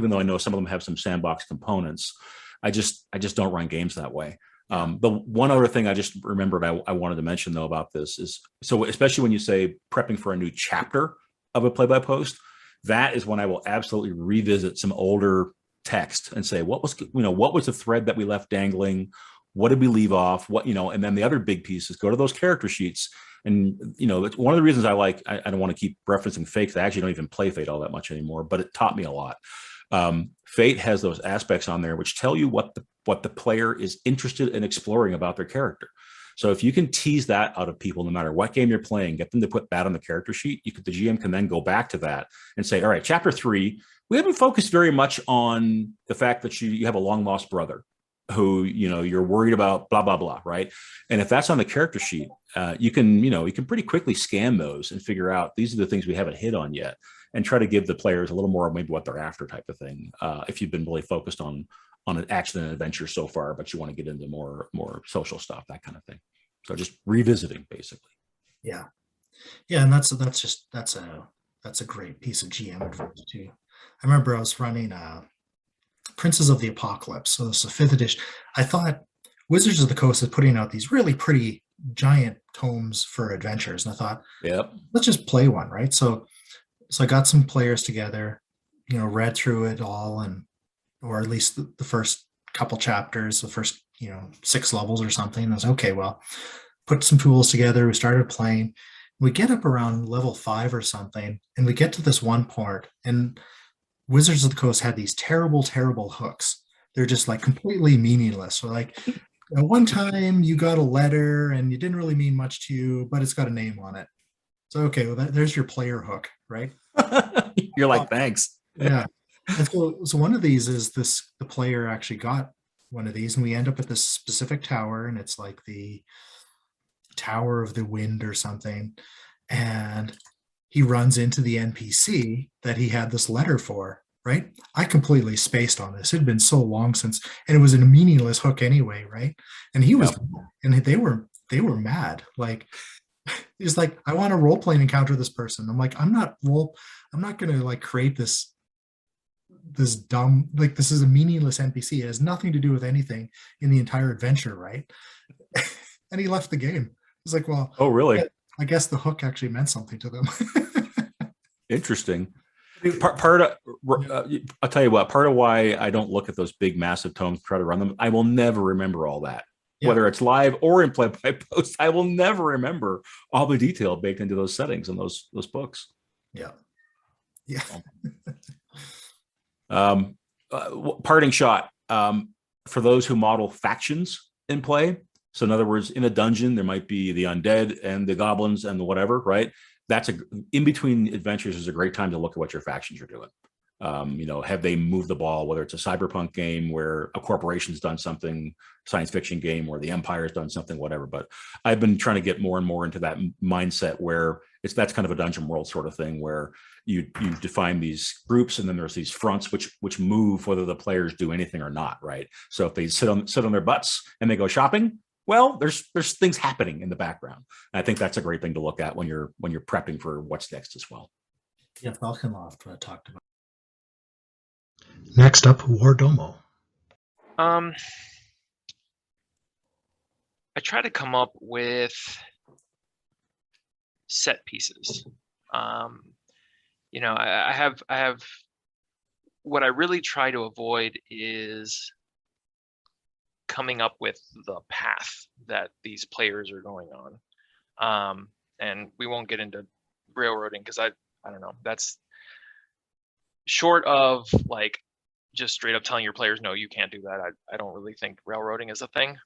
though I know some of them have some sandbox components, I just don't run games that way. The one other thing I just remembered I wanted to mention though about this is, so especially when you say prepping for a new chapter of a play-by-post, that is when I will absolutely revisit some older text and say, what was the thread that we left dangling? What did we leave off? And then the other big piece is go to those character sheets. And, it's one of the reasons I don't want to keep referencing Fate, because I actually don't even play Fate all that much anymore, but it taught me a lot. Fate has those aspects on there which tell you what the player is interested in exploring about their character. So if you can tease that out of people, no matter what game you're playing, get them to put that on the character sheet, the GM can then go back to that and say, all right, chapter 3, we haven't focused very much on the fact that you have a long lost brother who, you're worried about, blah, blah, blah. Right. And if that's on the character sheet, you can pretty quickly scan those and figure out these are the things we haven't hit on yet, and try to give the players a little more maybe what they're after type of thing. If you've been really focused on an action and adventure so far, but you want to get into more social stuff, that kind of thing. So just revisiting basically. Yeah. And that's a great piece of GM advice too. I remember I was running Princes of the Apocalypse. So it's the 5th edition. I thought Wizards of the Coast is putting out these really pretty giant tomes for adventures. And I thought, yep, let's just play one, right? So I got some players together, read through it all, or at least the first couple chapters, the first, 6 levels or something. And I was okay, well, put some tools together. We started playing. We get up around level 5 or something, and we get to this one part, and Wizards of the Coast had these terrible, terrible hooks. They're just like completely meaningless. So like, one time you got a letter and it didn't really mean much to you, but it's got a name on it. So, okay, well, there's your player hook, right? You're like, thanks. Yeah. And so one of these is the player actually got one of these, and we end up at this specific tower, and it's like the Tower of the Wind or something. And he runs into the NPC that he had this letter for, right? I completely spaced on this. It had been so long since, and it was a meaningless hook anyway, right? And he was, and they were mad. Like, he's like, I want to role play and encounter this person. I'm like, I'm not going to like create this dumb, like, this is a meaningless NPC. It has nothing to do with anything in the entire adventure, right? And he left the game. He's like, well, oh really? I guess the hook actually meant something to them. Interesting. Part of, I'll tell you what, part of why I don't look at those big, massive tomes, try to run them, I will never remember all that. Yeah. Whether it's live or in play-by-post, I will never remember all the detail baked into those settings and those books. Yeah. Parting shot for those who model factions in play. So in other words, in a dungeon, there might be the undead and the goblins and the whatever, right? That's in between adventures is a great time to look at what your factions are doing. Have they moved the ball, whether it's a cyberpunk game where a corporation's done something, science fiction game where the empire's done something, whatever. But I've been trying to get more and more into that mindset where that's kind of a dungeon world sort of thing, where you define these groups, and then there's these fronts which move whether the players do anything or not, right? So if they sit on their butts and they go shopping, well, there's things happening in the background. And I think that's a great thing to look at when you're prepping for what's next as well. Yeah, Falconloft talked about Next up, WarDomo. I try to come up with set pieces. You know, I have what I really try to avoid is coming up with the path that these players are going on. And we won't get into railroading because I don't know, that's short of like just straight up telling your players, no, you can't do that. I don't really think railroading is a thing.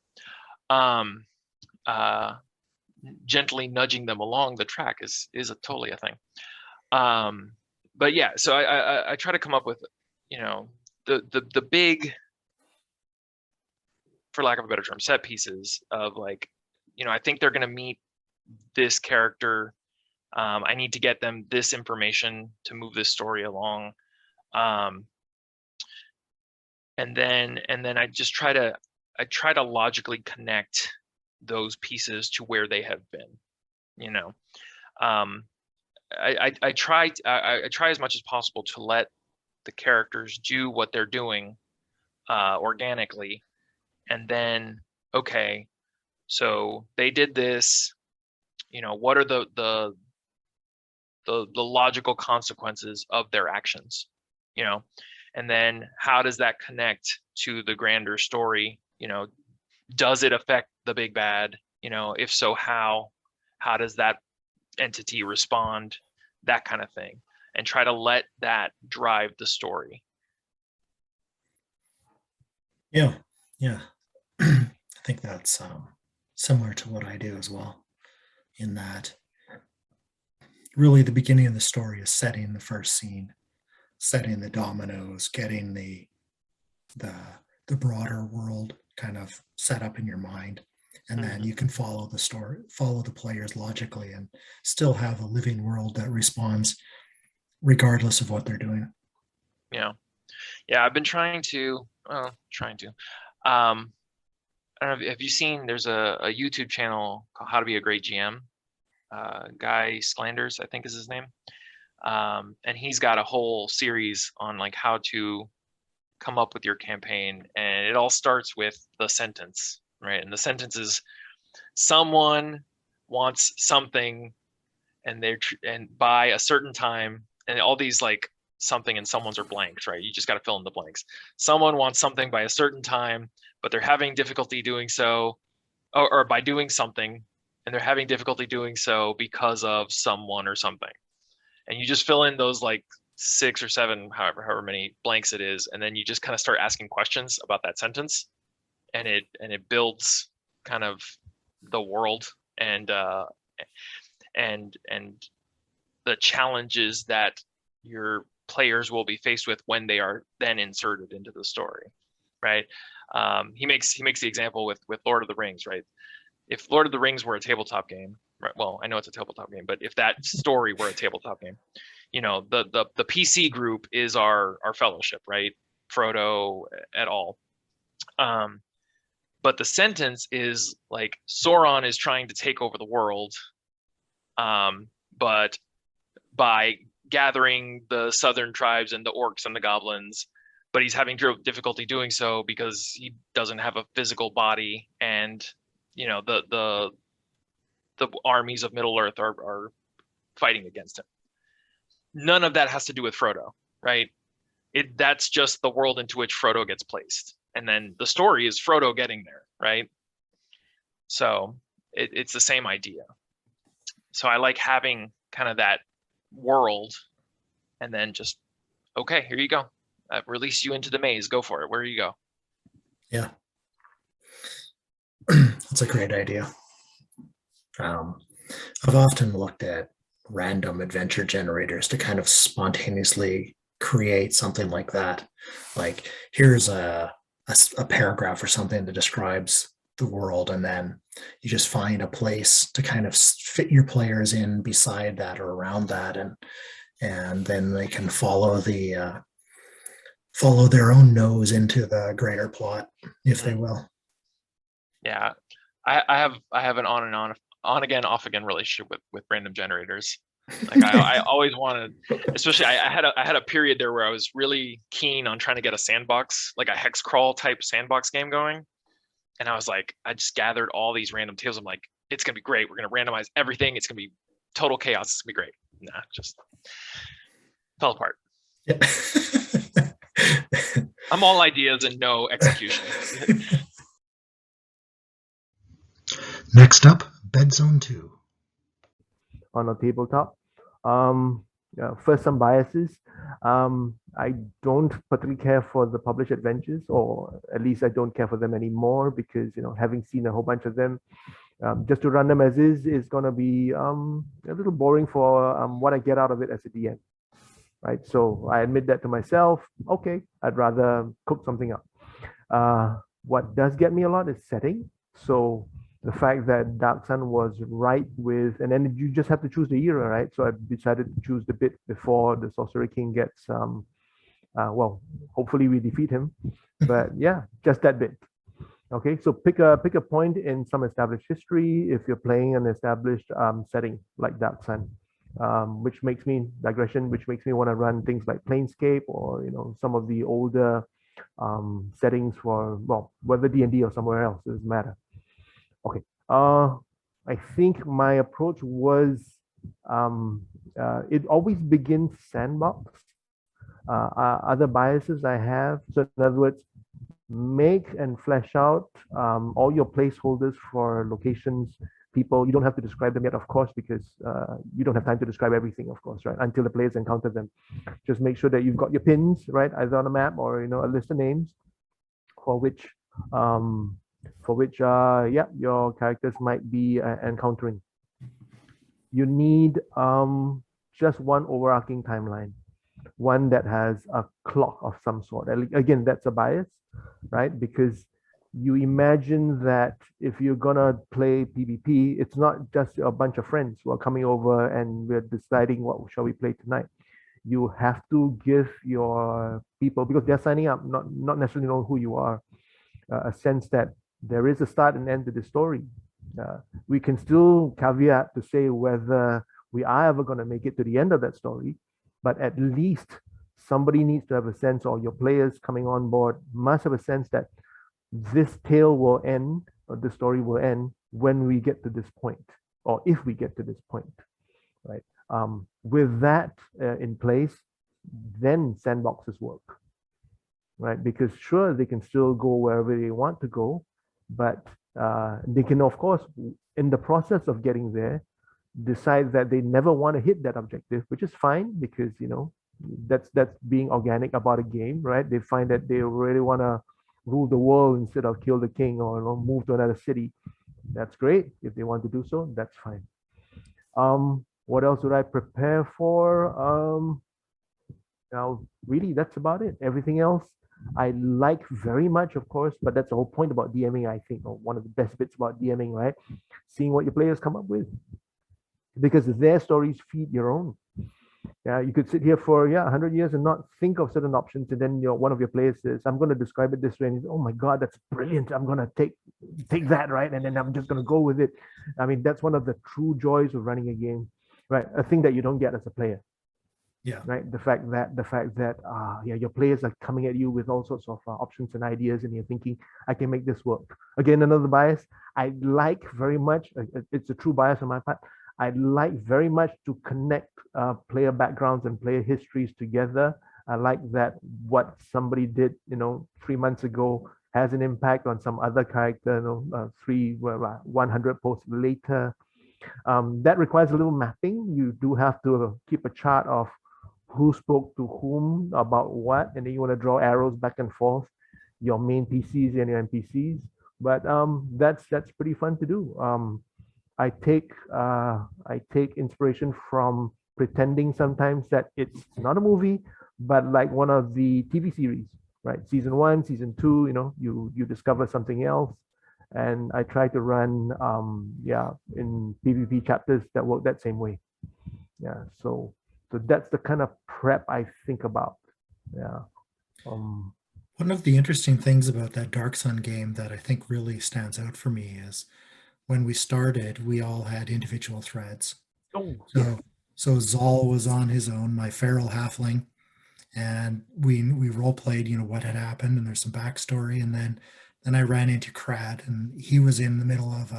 Gently nudging them along the track is totally a thing. But yeah, so I try to come up with, you know, the big, for lack of a better term, set pieces of like, you know, I think they're going to meet this character. I need to get them this information to move this story along. And then I just try to logically connect those pieces to where they have been, you know. I try as much as possible to let the characters do what they're doing organically, and then, okay, so they did this, you know, what are the logical consequences of their actions, you know, and then how does that connect to the grander story? You know, does it affect the big bad? You know, if so, how does that entity respond? That kind of thing, and try to let that drive the story. Yeah. I think that's similar to what I do as well, in that really the beginning of the story is setting the first scene, setting the dominoes, getting the broader world kind of set up in your mind, and then you can follow the story, follow the players logically, and still have a living world that responds regardless of what they're doing. Yeah, I've been trying to. I don't know, have you seen, there's a YouTube channel called How to Be a Great GM. Guy Slanders, I think is his name. And he's got a whole series on like how to come up with your campaign. And it all starts with the sentence, right? And the sentence is, someone wants something and and by a certain time, and all these like something and someone's are blanks, right? You just got to fill in the blanks. Someone wants something by a certain time, but they're having difficulty doing so, or by doing something, and they're having difficulty doing so because of someone or something. And you just fill in those like 6 or 7, however many blanks it is, and then you just kind of start asking questions about that sentence, and it builds kind of the world and the challenges that your players will be faced with when they are then inserted into the story, right? He makes the example with Lord of the Rings, right? If Lord of the Rings were a tabletop game, right? Well, I know it's a tabletop game, but if that story were a tabletop game, you know, the PC group is our fellowship, right? Frodo et al. But the sentence is like Sauron is trying to take over the world, but by gathering the southern tribes and the orcs and the goblins, but he's having difficulty doing so because he doesn't have a physical body, and you know the armies of Middle Earth are fighting against him. None of that has to do with Frodo, right? That's just the world into which Frodo gets placed, and then the story is Frodo getting there, right? So it's the same idea. So I like having kind of that world, and then just, okay, here you go. Release you into the maze. Go for it. Where you go. Yeah. That's a great idea. I've often looked at random adventure generators to kind of spontaneously create something like that. Like here's a paragraph or something that describes the world, and then you just find a place to kind of fit your players in beside that or around that, and then they can follow their own nose into the greater plot, if they will. Yeah, I have an on again, off again relationship with random generators. Like I always wanted, especially I had a period there where I was really keen on trying to get a sandbox, like a hex crawl type sandbox game going. And I was like, I just gathered all these random tales. I'm like, it's gonna be great. We're gonna randomize everything. It's gonna be total chaos. It's gonna be great. Nah, just fell apart. Yeah. I'm all ideas and no execution. Next up, BedzoneII. On a tabletop. First, some biases. I don't particularly care for the published adventures, or at least I don't care for them anymore because, having seen a whole bunch of them, just to run them as is going to be a little boring for what I get out of it as a DM, right? So I admit that to myself. Okay, I'd rather cook something up. What does get me a lot is setting. So the fact that Dark Sun was right with, and then you just have to choose the era, right? So I decided to choose the bit before the Sorcerer King gets, well, hopefully we defeat him, but yeah, just that bit. Okay, so pick a point in some established history if you're playing an established setting like Dark Sun, which makes me want to run things like Planescape or some of the older settings for, well, whether D&D or somewhere else, it doesn't matter. Okay, I think my approach was it always begins sandbox. Other biases I have, so in other words, make and flesh out all your placeholders for locations, people. You don't have to describe them yet, of course, because you don't have time to describe everything, of course, right? Until the players encounter them. Just make sure that you've got your pins, right, either on a map or a list of names for which yeah, your characters might be encountering. You need just one overarching timeline, one that has a clock of some sort. Again, that's a bias, right? Because you imagine that if you're gonna play PvP, it's not just a bunch of friends who are coming over and we're deciding what shall we play tonight. You have to give your people, because they're signing up, not necessarily know who you are, a sense that there is a start and end to the story. We can still caveat to say whether we are ever going to make it to the end of that story, but at least somebody needs to have a sense, or your players coming on board must have a sense that this tale will end, or the story will end when we get to this point, or if we get to this point, right? With that in place, then sandboxes work, right? Because sure, they can still go wherever they want to go, but they can, of course, in the process of getting there, decide that they never want to hit that objective, which is fine, because that's being organic about a game, right? They find that they really want to rule the world instead of kill the king or move to another city. That's great. If they want to do so, that's fine. What else would I prepare for? Now, really, that's about it. Everything else I like very much, of course, but that's the whole point about DMing, I think, or one of the best bits about DMing, right? Seeing what your players come up with, because their stories feed your own. Yeah, you could sit here for 100 years and not think of certain options, and then one of your players says, "I'm going to describe it this way," and oh my God, that's brilliant! I'm going to take that, right, and then I'm just going to go with it. I mean, that's one of the true joys of running a game, right? A thing that you don't get as a player. Yeah. Right. The fact that your players are coming at you with all sorts of options and ideas, and you're thinking, I can make this work. Again, another bias. I like very much. It's a true bias on my part. I like very much to connect player backgrounds and player histories together. I like that what somebody did, 3 months ago has an impact on some other character. 100 posts later. That requires a little mapping. You do have to keep a chart of who spoke to whom about what, and then you want to draw arrows back and forth, your main PCs and your NPCs. But that's pretty fun to do. I take inspiration from pretending sometimes that it's not a movie, but like one of the TV series, right? Season 1, season 2, you discover something else, and I try to run in PvP chapters that work that same way. Yeah, so that's the kind of prep I think about. Yeah. One of the interesting things about that Dark Sun game that I think really stands out for me is when we started, we all had individual threads. Oh, so So Zal was on his own, my feral halfling, and we role played, what had happened, and there's some backstory, and then I ran into Crad, and he was in the middle of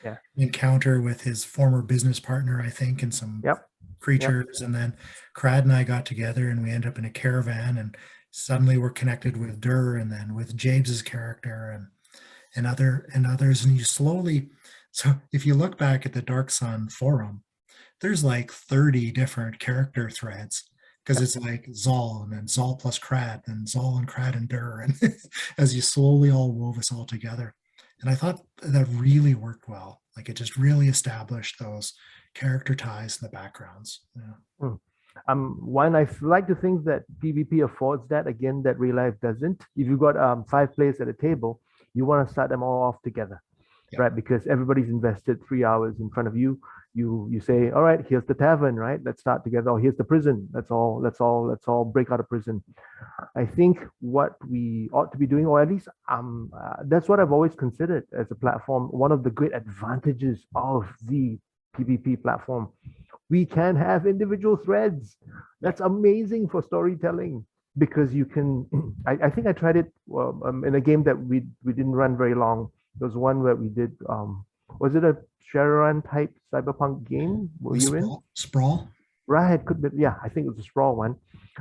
Yeah. encounter with his former business partner, I think, and some Yep. creatures, and then Crad and I got together, and we ended up in a caravan, and suddenly we're connected with Dur, and then with James's character, and others, and you slowly. So if you look back at the Dark Sun forum, there's like 30 different character threads because it's like Zal and then Zal plus Crad and Zal and Crad and Dur, and as you slowly all wove us all together. And I thought that really worked well. Like it just really established those character ties in the backgrounds. Yeah. One, I like to think that PvP affords that, again, that real life doesn't. If you've got 5 players at a table, you want to start them all off together, Yeah. right? Because everybody's invested 3 hours in front of you. You say, all right, here's the tavern, right? Let's start together. Or here's the prison. Let's all break out of prison. I think what we ought to be doing, or at least that's what I've always considered as a platform. One of the great advantages of the PvP platform, we can have individual threads. That's amazing for storytelling because you can. I think I tried it in a game that we didn't run very long. There was one where we did. Was it a Shadowrun type cyberpunk game? Were you in? Sprawl? Right, could be. Yeah, I think it was a Sprawl one.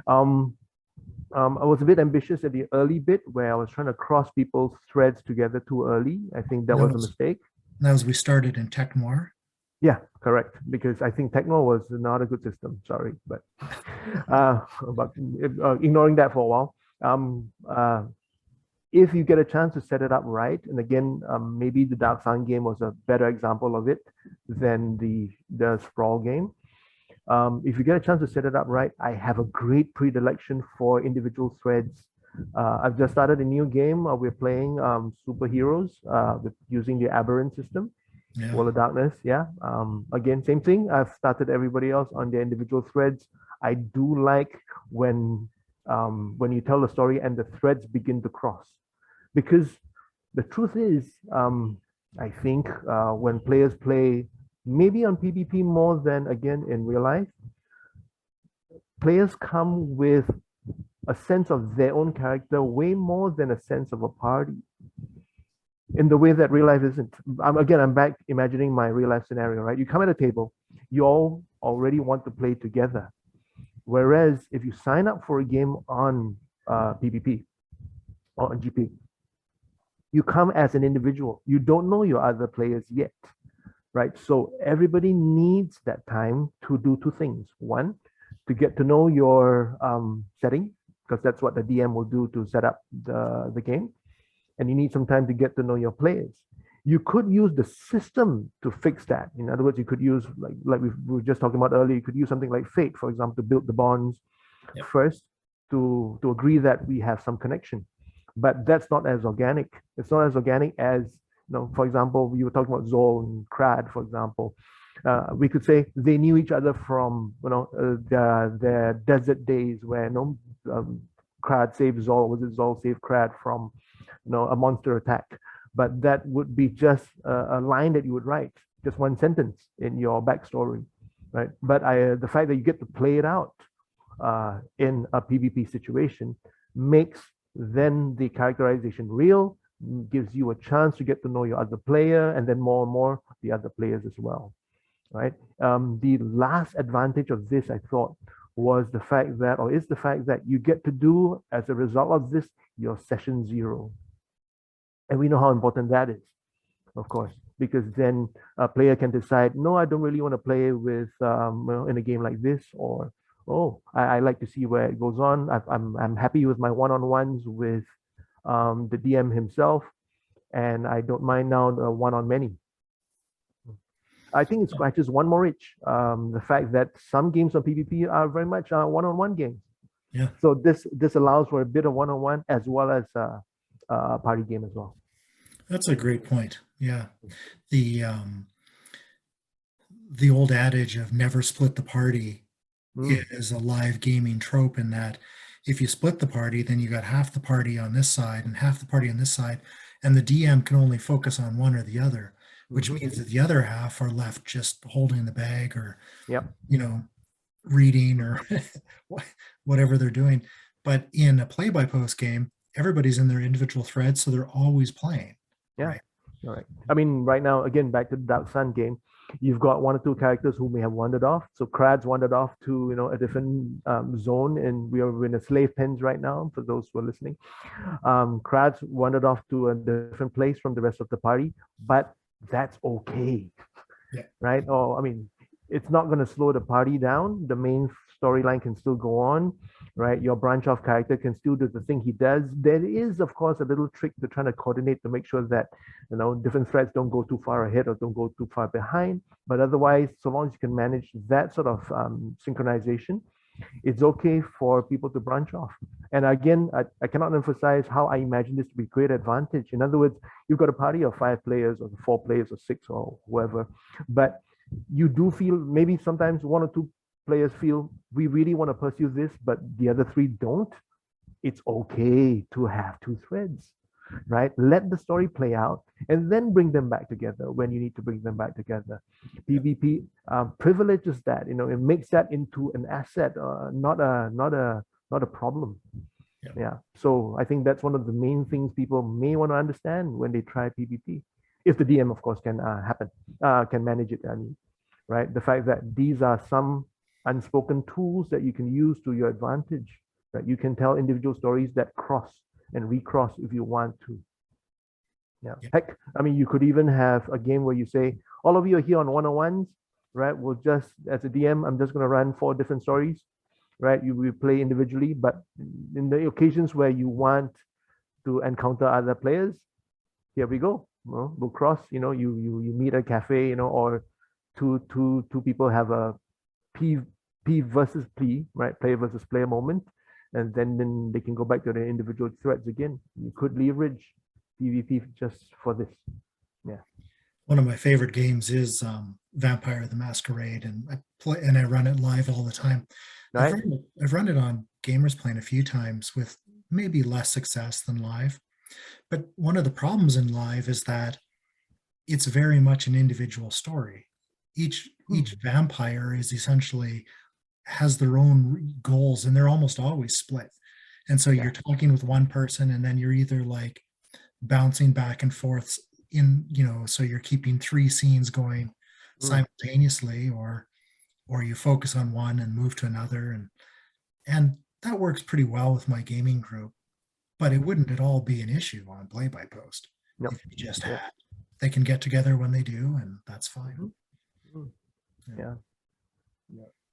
I was a bit ambitious at the early bit where I was trying to cross people's threads together too early. I think that was a mistake. That was we started in Tech Noir. Yeah, correct. Because I think Techno was not a good system. Sorry, but ignoring that for a while. If you get a chance to set it up right, and again, maybe the Dark Sun game was a better example of it than the Sprawl game. If you get a chance to set it up right, I have a great predilection for individual threads. I've just started a new game. We're playing superheroes using the Aberrant system. Yeah. World of Darkness, yeah. Again, same thing. I've started everybody else on their individual threads. I do like when you tell the story and the threads begin to cross, because the truth is, I think when players play, maybe on PvP more than again in real life, players come with a sense of their own character way more than a sense of a party. In the way that real life isn't. I'm back imagining my real life scenario, right? You come at a table, you all already want to play together. Whereas if you sign up for a game on PvP or on GP, you come as an individual. You don't know your other players yet, right? So everybody needs that time to do 2 things. One, to get to know your setting, because that's what the DM will do to set up the game. And you need some time to get to know your players. You could use the system to fix that. In other words, you could use, like we were just talking about earlier, you could use something like Fate, for example, to build the bonds first, to agree that we have some connection. But that's not as organic. It's not as organic as, for example, we were talking about Zol and Crad, for example. We could say they knew each other from, their desert days where Crad saved Zol, was it Zol saved Crad from a monster attack, but that would be just a line that you would write, just one sentence in your backstory, right? But the fact that you get to play it out in a PvP situation makes then the characterization real, gives you a chance to get to know your other player, and then more and more the other players as well, right? The last advantage of this, I thought, was the fact that, or is the fact that you get to do, as a result of this, your session 0. And we know how important that is, of course, because then a player can decide, no, I don't really want to play with, in a game like this, or, oh, I like to see where it goes on. I'm happy with my one-on-ones with the DM himself, and I don't mind now the one-on-many. I think it scratches one more itch, the fact that some games on PvP are very much one-on-one games. Yeah. So this allows for a bit of one-on-one as well as a party game as well. That's a great point. Yeah. The old adage of never split the party is a live gaming trope, in that if you split the party, then you got half the party on this side and half the party on this side, and the DM can only focus on one or the other, which means that the other half are left just holding the bag, or, reading or whatever they're doing. But in a play by post game, everybody's in their individual threads, so they're always playing. Yeah. Right. All right. I mean, right now, again, back to the Dark Sun game, you've got one or two characters who may have wandered off. So Krad's wandered off to, a different zone, and we are in a slave pens right now, for those who are listening. Krad's wandered off to a different place from the rest of the party, but that's okay. Yeah. Right? Or, I mean, it's not going to slow the party down. The main storyline can still go on, right? Your branch off character can still do the thing he does. There is, of course, a little trick to trying to coordinate to make sure that, different threads don't go too far ahead or don't go too far behind. But otherwise, so long as you can manage that sort of synchronization, it's okay for people to branch off. And again, I cannot emphasize how I imagine this to be a great advantage. In other words, you've got a party of 5 players or 4 players or 6 or whoever, but you do feel maybe sometimes 1 or 2 players feel we really want to pursue this, but the other 3 don't. It's okay to have 2 threads, right? Let the story play out and then bring them back together when you need to bring them back together. PvP privileges that, it makes that into an asset, not a problem. Yeah. So I think that's one of the main things people may want to understand when they try PvP. If the DM, of course, can manage it. I mean, right? The fact that these are some unspoken tools that you can use to your advantage. Right? You can tell individual stories that cross and recross if you want to. Yeah. Heck, I mean, you could even have a game where you say, all of you are here on 101s, right? We'll just, as a DM, I'm just going to run 4 different stories, right? You will play individually, but in the occasions where you want to encounter other players, here we go. We'll cross, you meet at a cafe, or two people have a P versus P, right? Player versus player moment. And then they can go back to their individual threads again. You could leverage PvP just for this. Yeah. One of my favorite games is Vampire the Masquerade, and I run it live all the time. Right. I've run it on Gamers Plane a few times with maybe less success than live. But one of the problems in live is that it's very much an individual story. Each vampire is essentially has their own goals, and they're almost always split. And so you're talking with one person, and then you're either like bouncing back and forth so you're keeping 3 scenes going simultaneously, or you focus on one and move to another, and that works pretty well with my gaming group. But it wouldn't at all be an issue on play by post. Nope. If you just had, they can get together when they do, and that's fine. Yeah.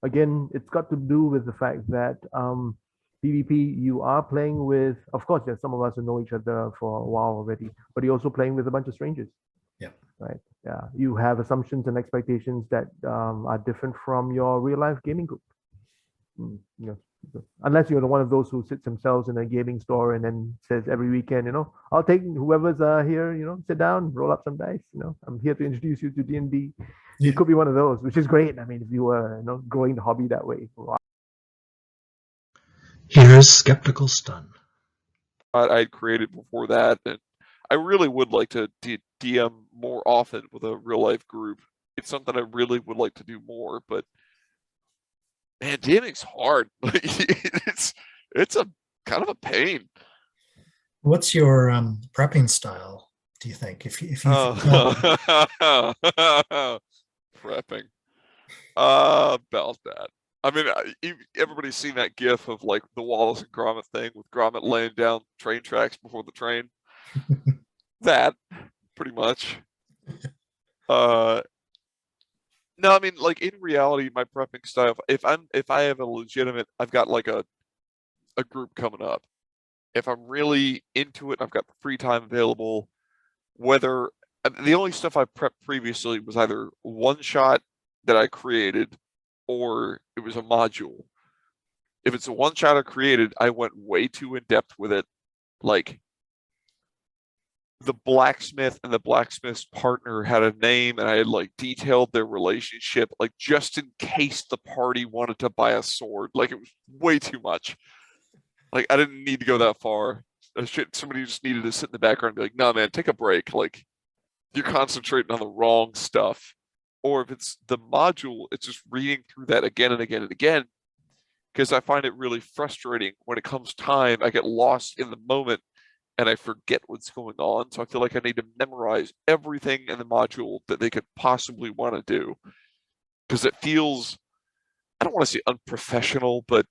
Again, it's got to do with the fact that PvP, you are playing with, of course, there's some of us who know each other for a while already, but you're also playing with a bunch of strangers. Yeah. Right. Yeah. You have assumptions and expectations that are different from your real life gaming group. Unless you're one of those who sits themselves in a gaming store and then says every weekend, I'll take whoever's here, sit down, roll up some dice, I'm here to introduce you to D&D. You could be one of those, which is great. I mean, if you were, growing the hobby that way. Here's Skeptical Stun. I'd created before that, and I really would like to DM more often with a real life group. It's something I really would like to do more, but man, DMing's hard. It's a kind of a pain. What's your prepping style, do you think? If you prepping about that. I mean, everybody's seen that gif of like the Wallace and Gromit thing with Gromit laying down train tracks before the train. That pretty much. No, I mean, like in reality, my prepping style, if I have a legitimate, I've got like a group coming up. If I'm really into it, I've got the free time available. Whether the only stuff I prepped previously was either one shot that I created, or it was a module. If it's a one shot I created, I went way too in depth with it. Like the blacksmith and the blacksmith's partner had a name, and I had like detailed their relationship, like just in case the party wanted to buy a sword. Like it was way too much. Like I didn't need to go that far. Somebody just needed to sit in the background and be like, "No, man, take a break. Like you're concentrating on the wrong stuff." or if it's the module, it's just reading through that again and again and again, because I find it really frustrating when it comes time. I get lost in the moment and I forget what's going on. So I feel like I need to memorize everything in the module that they could possibly want to do, because it feels, I don't want to say unprofessional, but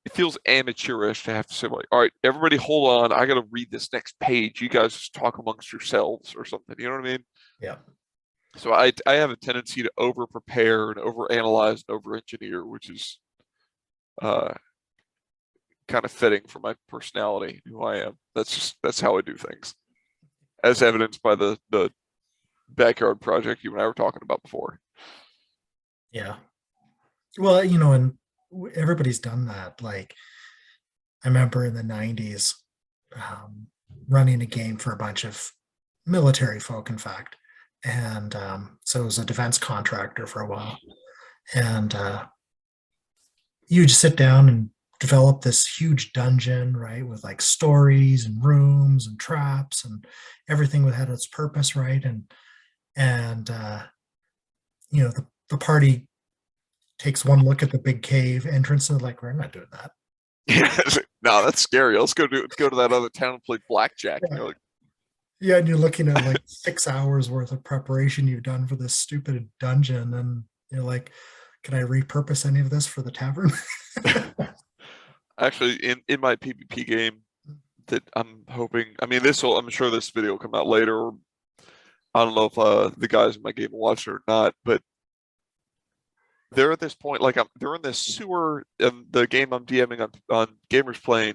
it feels amateurish to have to say, like, all right, everybody hold on, I got to read this next page. You guys just talk amongst yourselves or something. You know what I mean? Yeah. So I have a tendency to over prepare and over analyze and over engineer, which is kind of fitting for my personality, who I am. That's how I do things, as evidenced by the backyard project you and I were talking about before. Yeah. Well, and everybody's done that. Like, I remember in the 90s running a game for a bunch of military folk, in fact. And so it was a defense contractor for a while. And you just sit down and develop this huge dungeon, right, with like stories and rooms and traps and everything had its purpose, right? And the party takes one look at the big cave entrance and like, we're not doing that. No, that's scary. Let's go to that other town and play blackjack. Yeah. You're like, yeah, and you're looking at like 6 hours worth of preparation you've done for this stupid dungeon, and you're like, can I repurpose any of this for the tavern? actually, in my PvP game that I'm hoping, I mean, I'm sure this video will come out later. Or I don't know if the guys in my game will watch it or not, but they're at this point, like they're in this sewer in the game I'm DMing on Gamers Plane,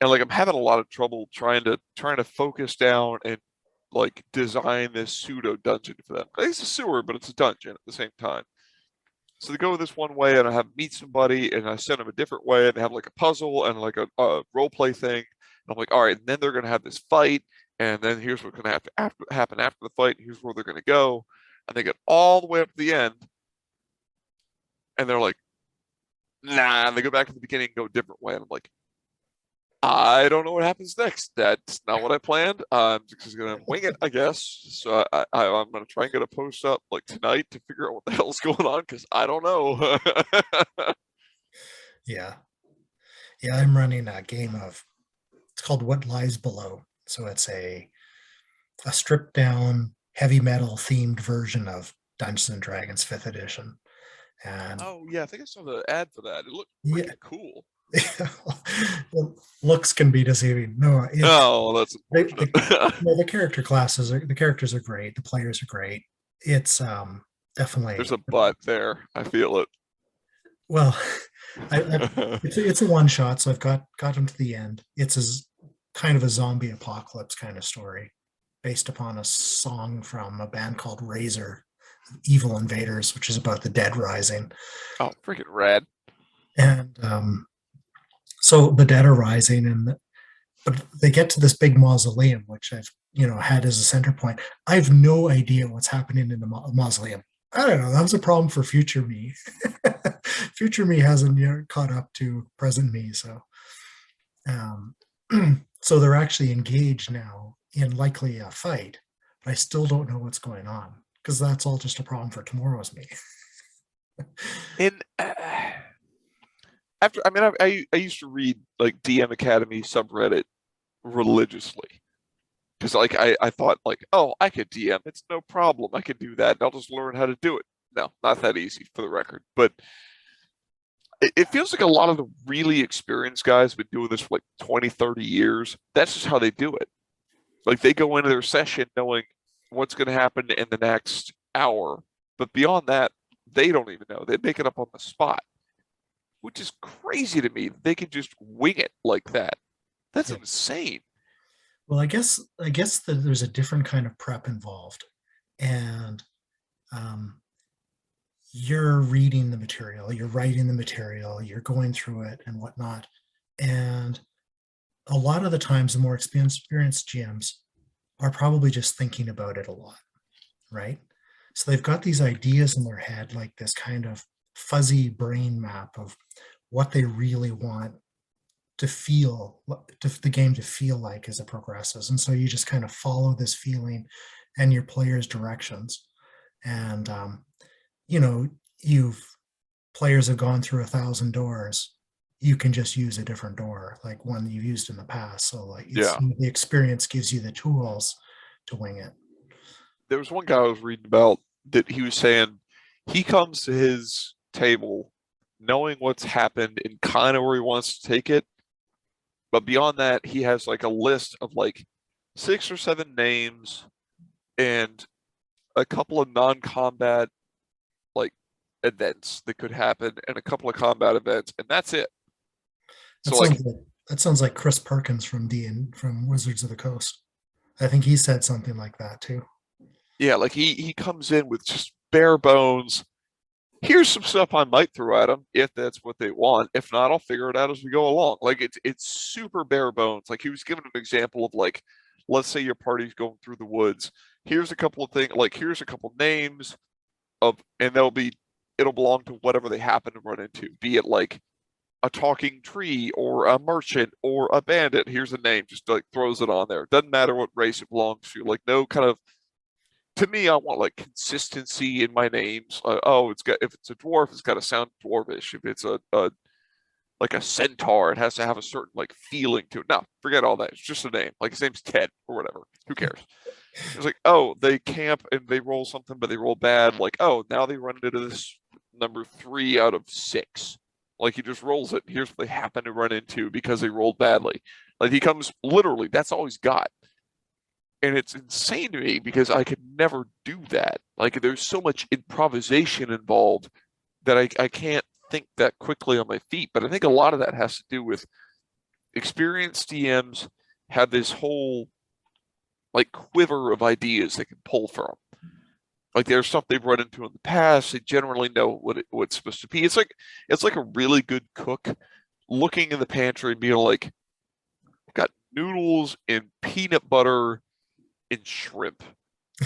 and like I'm having a lot of trouble trying to focus down and like design this pseudo dungeon for them. It's a sewer, but it's a dungeon at the same time. So they go this one way, and I have meet somebody, and I send them a different way, and they have like a puzzle and like a role play thing. And I'm like, all right, and then they're gonna have this fight, and then here's what's gonna happen after the fight, and here's where they're gonna go. And they get all the way up to the end, and they're like, nah, and they go back to the beginning and go a different way. And I'm like, I don't know what happens next. That's not what I planned. I'm just gonna wing it, I guess. So I'm gonna try and get a post up like tonight to figure out what the hell's going on, because I don't know. Yeah. I'm running a game of, it's called What Lies Below. So it's a stripped down heavy metal themed version of Dungeons and Dragons 5th edition. And Oh yeah, I think I saw the ad for that. It looked Yeah. freaking cool. well, looks can be deceiving. No, Oh, that's unfortunate. the characters are great. The players are great. It's definitely, There's a butt there. I feel it. well, it's a one shot, so I've got them to the end. It's kind of a zombie apocalypse kind of story, based upon a song from a band called Razor, Evil Invaders, which is about the dead rising. Oh, freaking rad. And so the dead are rising, but they get to this big mausoleum, which I've had as a center point. I have no idea what's happening in the mausoleum. I don't know. That was a problem for future me. Future me hasn't caught up to present me. So, so they're actually engaged now in likely a fight, but I still don't know what's going on, because that's all just a problem for tomorrow's me. I used to read like DM Academy subreddit religiously, because like I thought like, oh, I could DM, it's no problem, I could do that, and I'll just learn how to do it. No, not that easy, for the record. But it feels like a lot of the really experienced guys have been doing this for like 20-30 years. That's just how they do it. Like they go into their session knowing what's going to happen in the next hour, but beyond that, they don't even know. They make it up on the spot, which is crazy to me. They can just wing it like that. That's insane. Well, I guess that there's a different kind of prep involved, and you're reading the material, you're writing the material, you're going through it and whatnot. And a lot of the times, the more experienced GMs are probably just thinking about it a lot, right? So they've got these ideas in their head, like this kind of fuzzy brain map of what they really want to feel, the game to feel like as it progresses. And so you just kind of follow this feeling and your players' directions. And you know, players have gone through 1,000 doors. You can just use a different door, like one you've used in the past. So like it's Yeah. the experience gives you the tools to wing it. There was one guy I was reading about that he was saying he comes to his table knowing what's happened and kind of where he wants to take it. But beyond that, he has like a list of like 6 or 7 names and a couple of non-combat like events that could happen and a couple of combat events, and that's it. That So like, sounds like that sounds like Chris Perkins from from Wizards of the Coast. I think he said something like that too. yeah, like he comes in with just bare bones. Here's some stuff I might throw at them if that's what they want. If not, I'll figure it out as we go along. Like it's super bare bones. Like he was giving an example of like, let's say your party's going through the woods. Here's a couple of things. Like here's a couple names of, and it'll belong to whatever they happen to run into. Be it like a talking tree or a merchant or a bandit. Here's a name. Just like throws it on there. Doesn't matter what race it belongs to. Like no kind of. To me, I want like consistency in my names. Oh, if it's a dwarf, it's got to sound dwarvish. If it's a like a centaur, it has to have a certain like feeling to it. No, forget all that. It's just a name. Like his name's Ted or whatever. Who cares? It's like, oh, they camp and they roll something, but they roll bad. Like, oh, now they run into this number 3 out of 6. Like he just rolls it. Here's what they happen to run into because they rolled badly. Like he comes literally. That's all he's got. And it's insane to me because I could never do that. Like there's so much improvisation involved that I can't think that quickly on my feet. But I think a lot of that has to do with experienced DMs have this whole like quiver of ideas they can pull from. Like there's stuff they've run into in the past. They generally know what it's supposed to be. It's like a really good cook looking in the pantry and being like, I've got noodles and peanut butter and shrimp.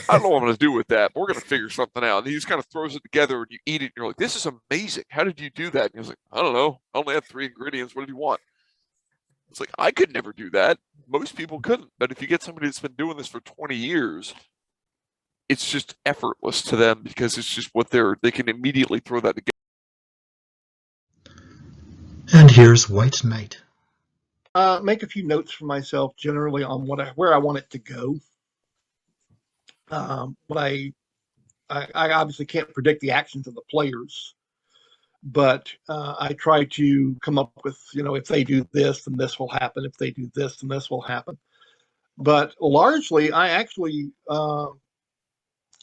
I don't know what I'm going to do with that, but we're going to figure something out. And he just kind of throws it together and you eat it and you're like, this is amazing. How did you do that? And he was like, I don't know. I only had 3 ingredients. What did you want? It's like, I could never do that. Most people couldn't. But if you get somebody that's been doing this for 20 years, it's just effortless to them because it's just what they can immediately throw that together. And here's WhtKnt. Make a few notes for myself generally on where I want it to go. But I obviously can't predict the actions of the players, but I try to come up with, if they do this, then this will happen. If they do this, then this will happen. But largely, I actually,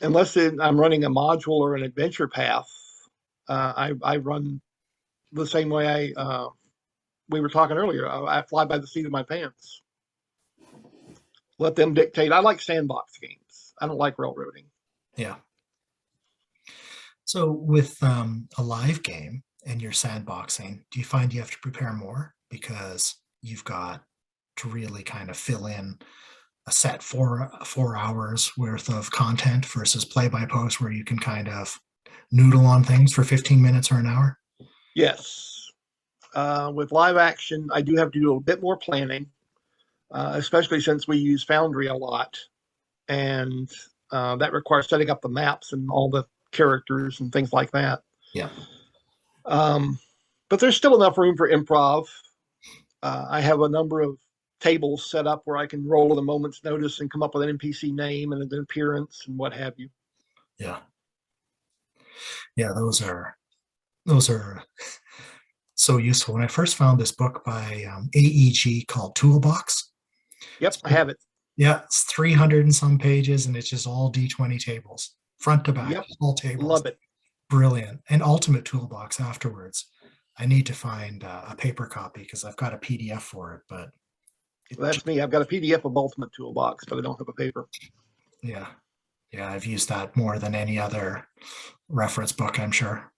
unless I'm running a module or an adventure path, I run the same way we were talking earlier. I fly by the seat of my pants. Let them dictate. I like sandbox games. I don't like railroading. Yeah. So with a live game and you're sandboxing, do you find you have to prepare more because you've got to really kind of fill in a set 4 hours worth of content versus play-by-post where you can kind of noodle on things for 15 minutes or an hour? Yes. With live action, I do have to do a bit more planning, especially since we use Foundry a lot. And that requires setting up the maps and all the characters and things like that. Yeah. But there's still enough room for improv. I have a number of tables set up where I can roll at a moment's notice and come up with an NPC name and an appearance and what have you. Yeah. Yeah, those are so useful. When I first found this book by AEG called Toolbox. Yep, I have it. Yeah, it's 300 and some pages, and it's just all D20 tables, front to back, Yep, all tables. love it. Brilliant. And Ultimate Toolbox afterwards. I need to find a paper copy because I've got a PDF for it, but that's me. I've got a PDF of Ultimate Toolbox, but I don't have a paper. Yeah, I've used that more than any other reference book, I'm sure.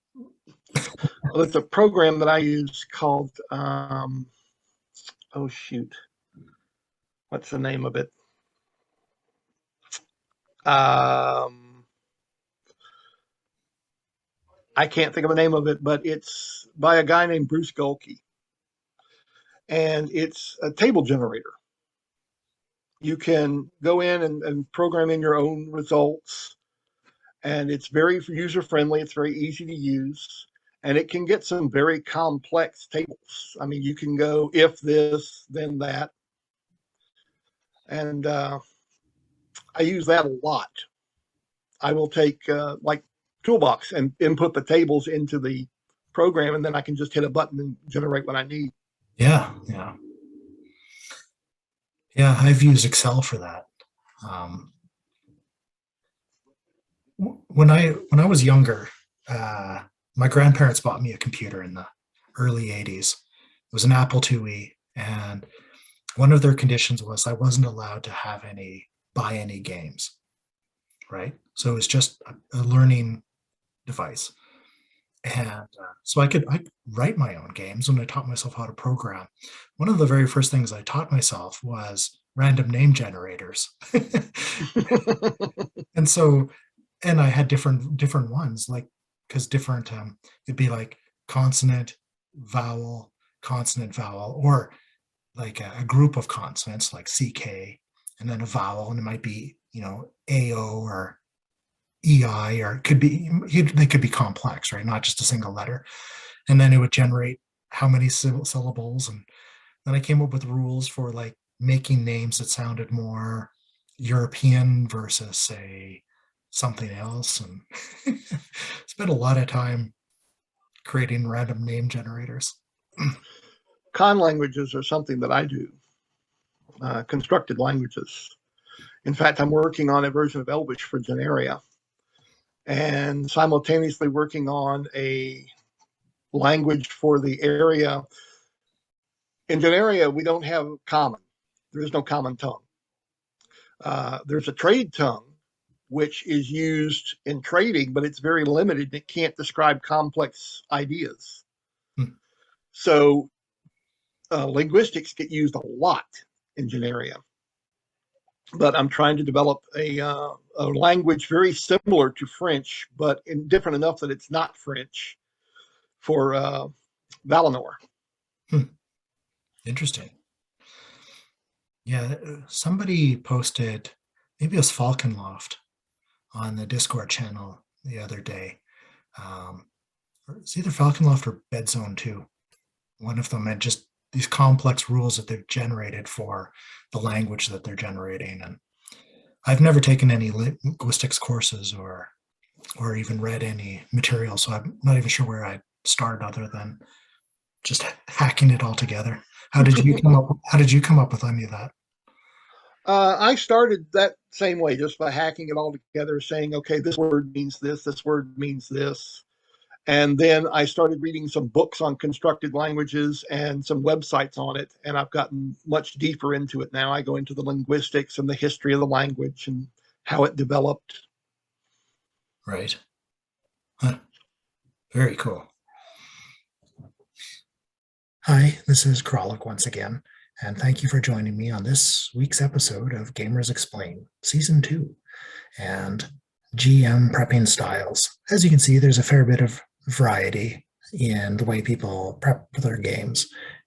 Well, it's a program that I use called, oh shoot, what's the name of it? I can't think of the name of it, but it's by a guy named Bruce Gulkey. And it's a table generator. You can go in and program in your own results. and it's very user friendly. It's very easy to use, and it can get some very complex tables. I mean, you can go if this, then that, and I use that a lot. I will take like Toolbox and input the tables into the program, and then I can just hit a button and generate what I need. Yeah, yeah. Yeah, I've used Excel for that. When I was younger, my grandparents bought me a computer in the early 80s. It was an Apple IIe, and one of their conditions was I wasn't allowed to buy any games, right? So it was just a learning device. And so I could write my own games when I taught myself how to program. One of the very first things I taught myself was random name generators. And so, and I had different ones, like, because different, it'd be like consonant, vowel, or like a group of consonants like CK, and then a vowel, and it might be, AO or EI, or it could be, they could be complex, right? Not just a single letter. And then it would generate how many syllables. And then I came up with rules for like making names that sounded more European versus, say, something else. And spent a lot of time creating random name generators. Con languages are something that I do, constructed languages. In fact, I'm working on a version of Elvish for Genaria, and simultaneously working on a language for the area. In Genaria, we don't have common. There is no common tongue. There's a trade tongue, which is used in trading, but it's very limited. It can't describe complex ideas. So linguistics get used a lot in Genaria. But I'm trying to develop a language very similar to French, but different enough that it's not French, for Valinor. Interesting. Yeah, somebody posted, maybe it was Falconloft, on the Discord channel the other day. It's either Falconloft or BedzoneII. One of them had just these complex rules that they've generated for the language that they're generating. And I've never taken any linguistics courses or even read any material, so I'm not even sure where I'd start other than just hacking it all together. How did you come up with any of that? I started that same way, just by hacking it all together, saying, okay, this word means this word means this. And then I started reading some books on constructed languages and some websites on it, and I've gotten much deeper into it now. I go into the linguistics and the history of the language and how it developed. Right. Huh. Very cool. Hi, this is Kralik once again, and thank you for joining me on this week's episode of Gamers Explain, Season 2, and GM prepping styles. As you can see, there's a fair bit of variety in the way people prep for their games,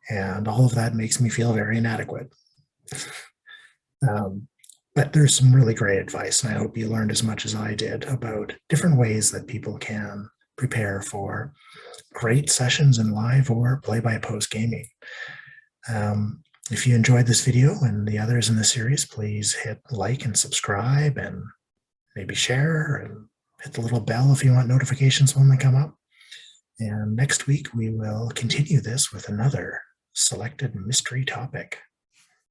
and all of that makes me feel very inadequate. But there's some really great advice, and I hope you learned as much as I did about different ways that people can prepare for great sessions in live or play-by-post gaming. If you enjoyed this video and the others in the series, please hit like and subscribe, and maybe share, and hit the little bell if you want notifications when they come up. And next week, we will continue this with another selected mystery topic.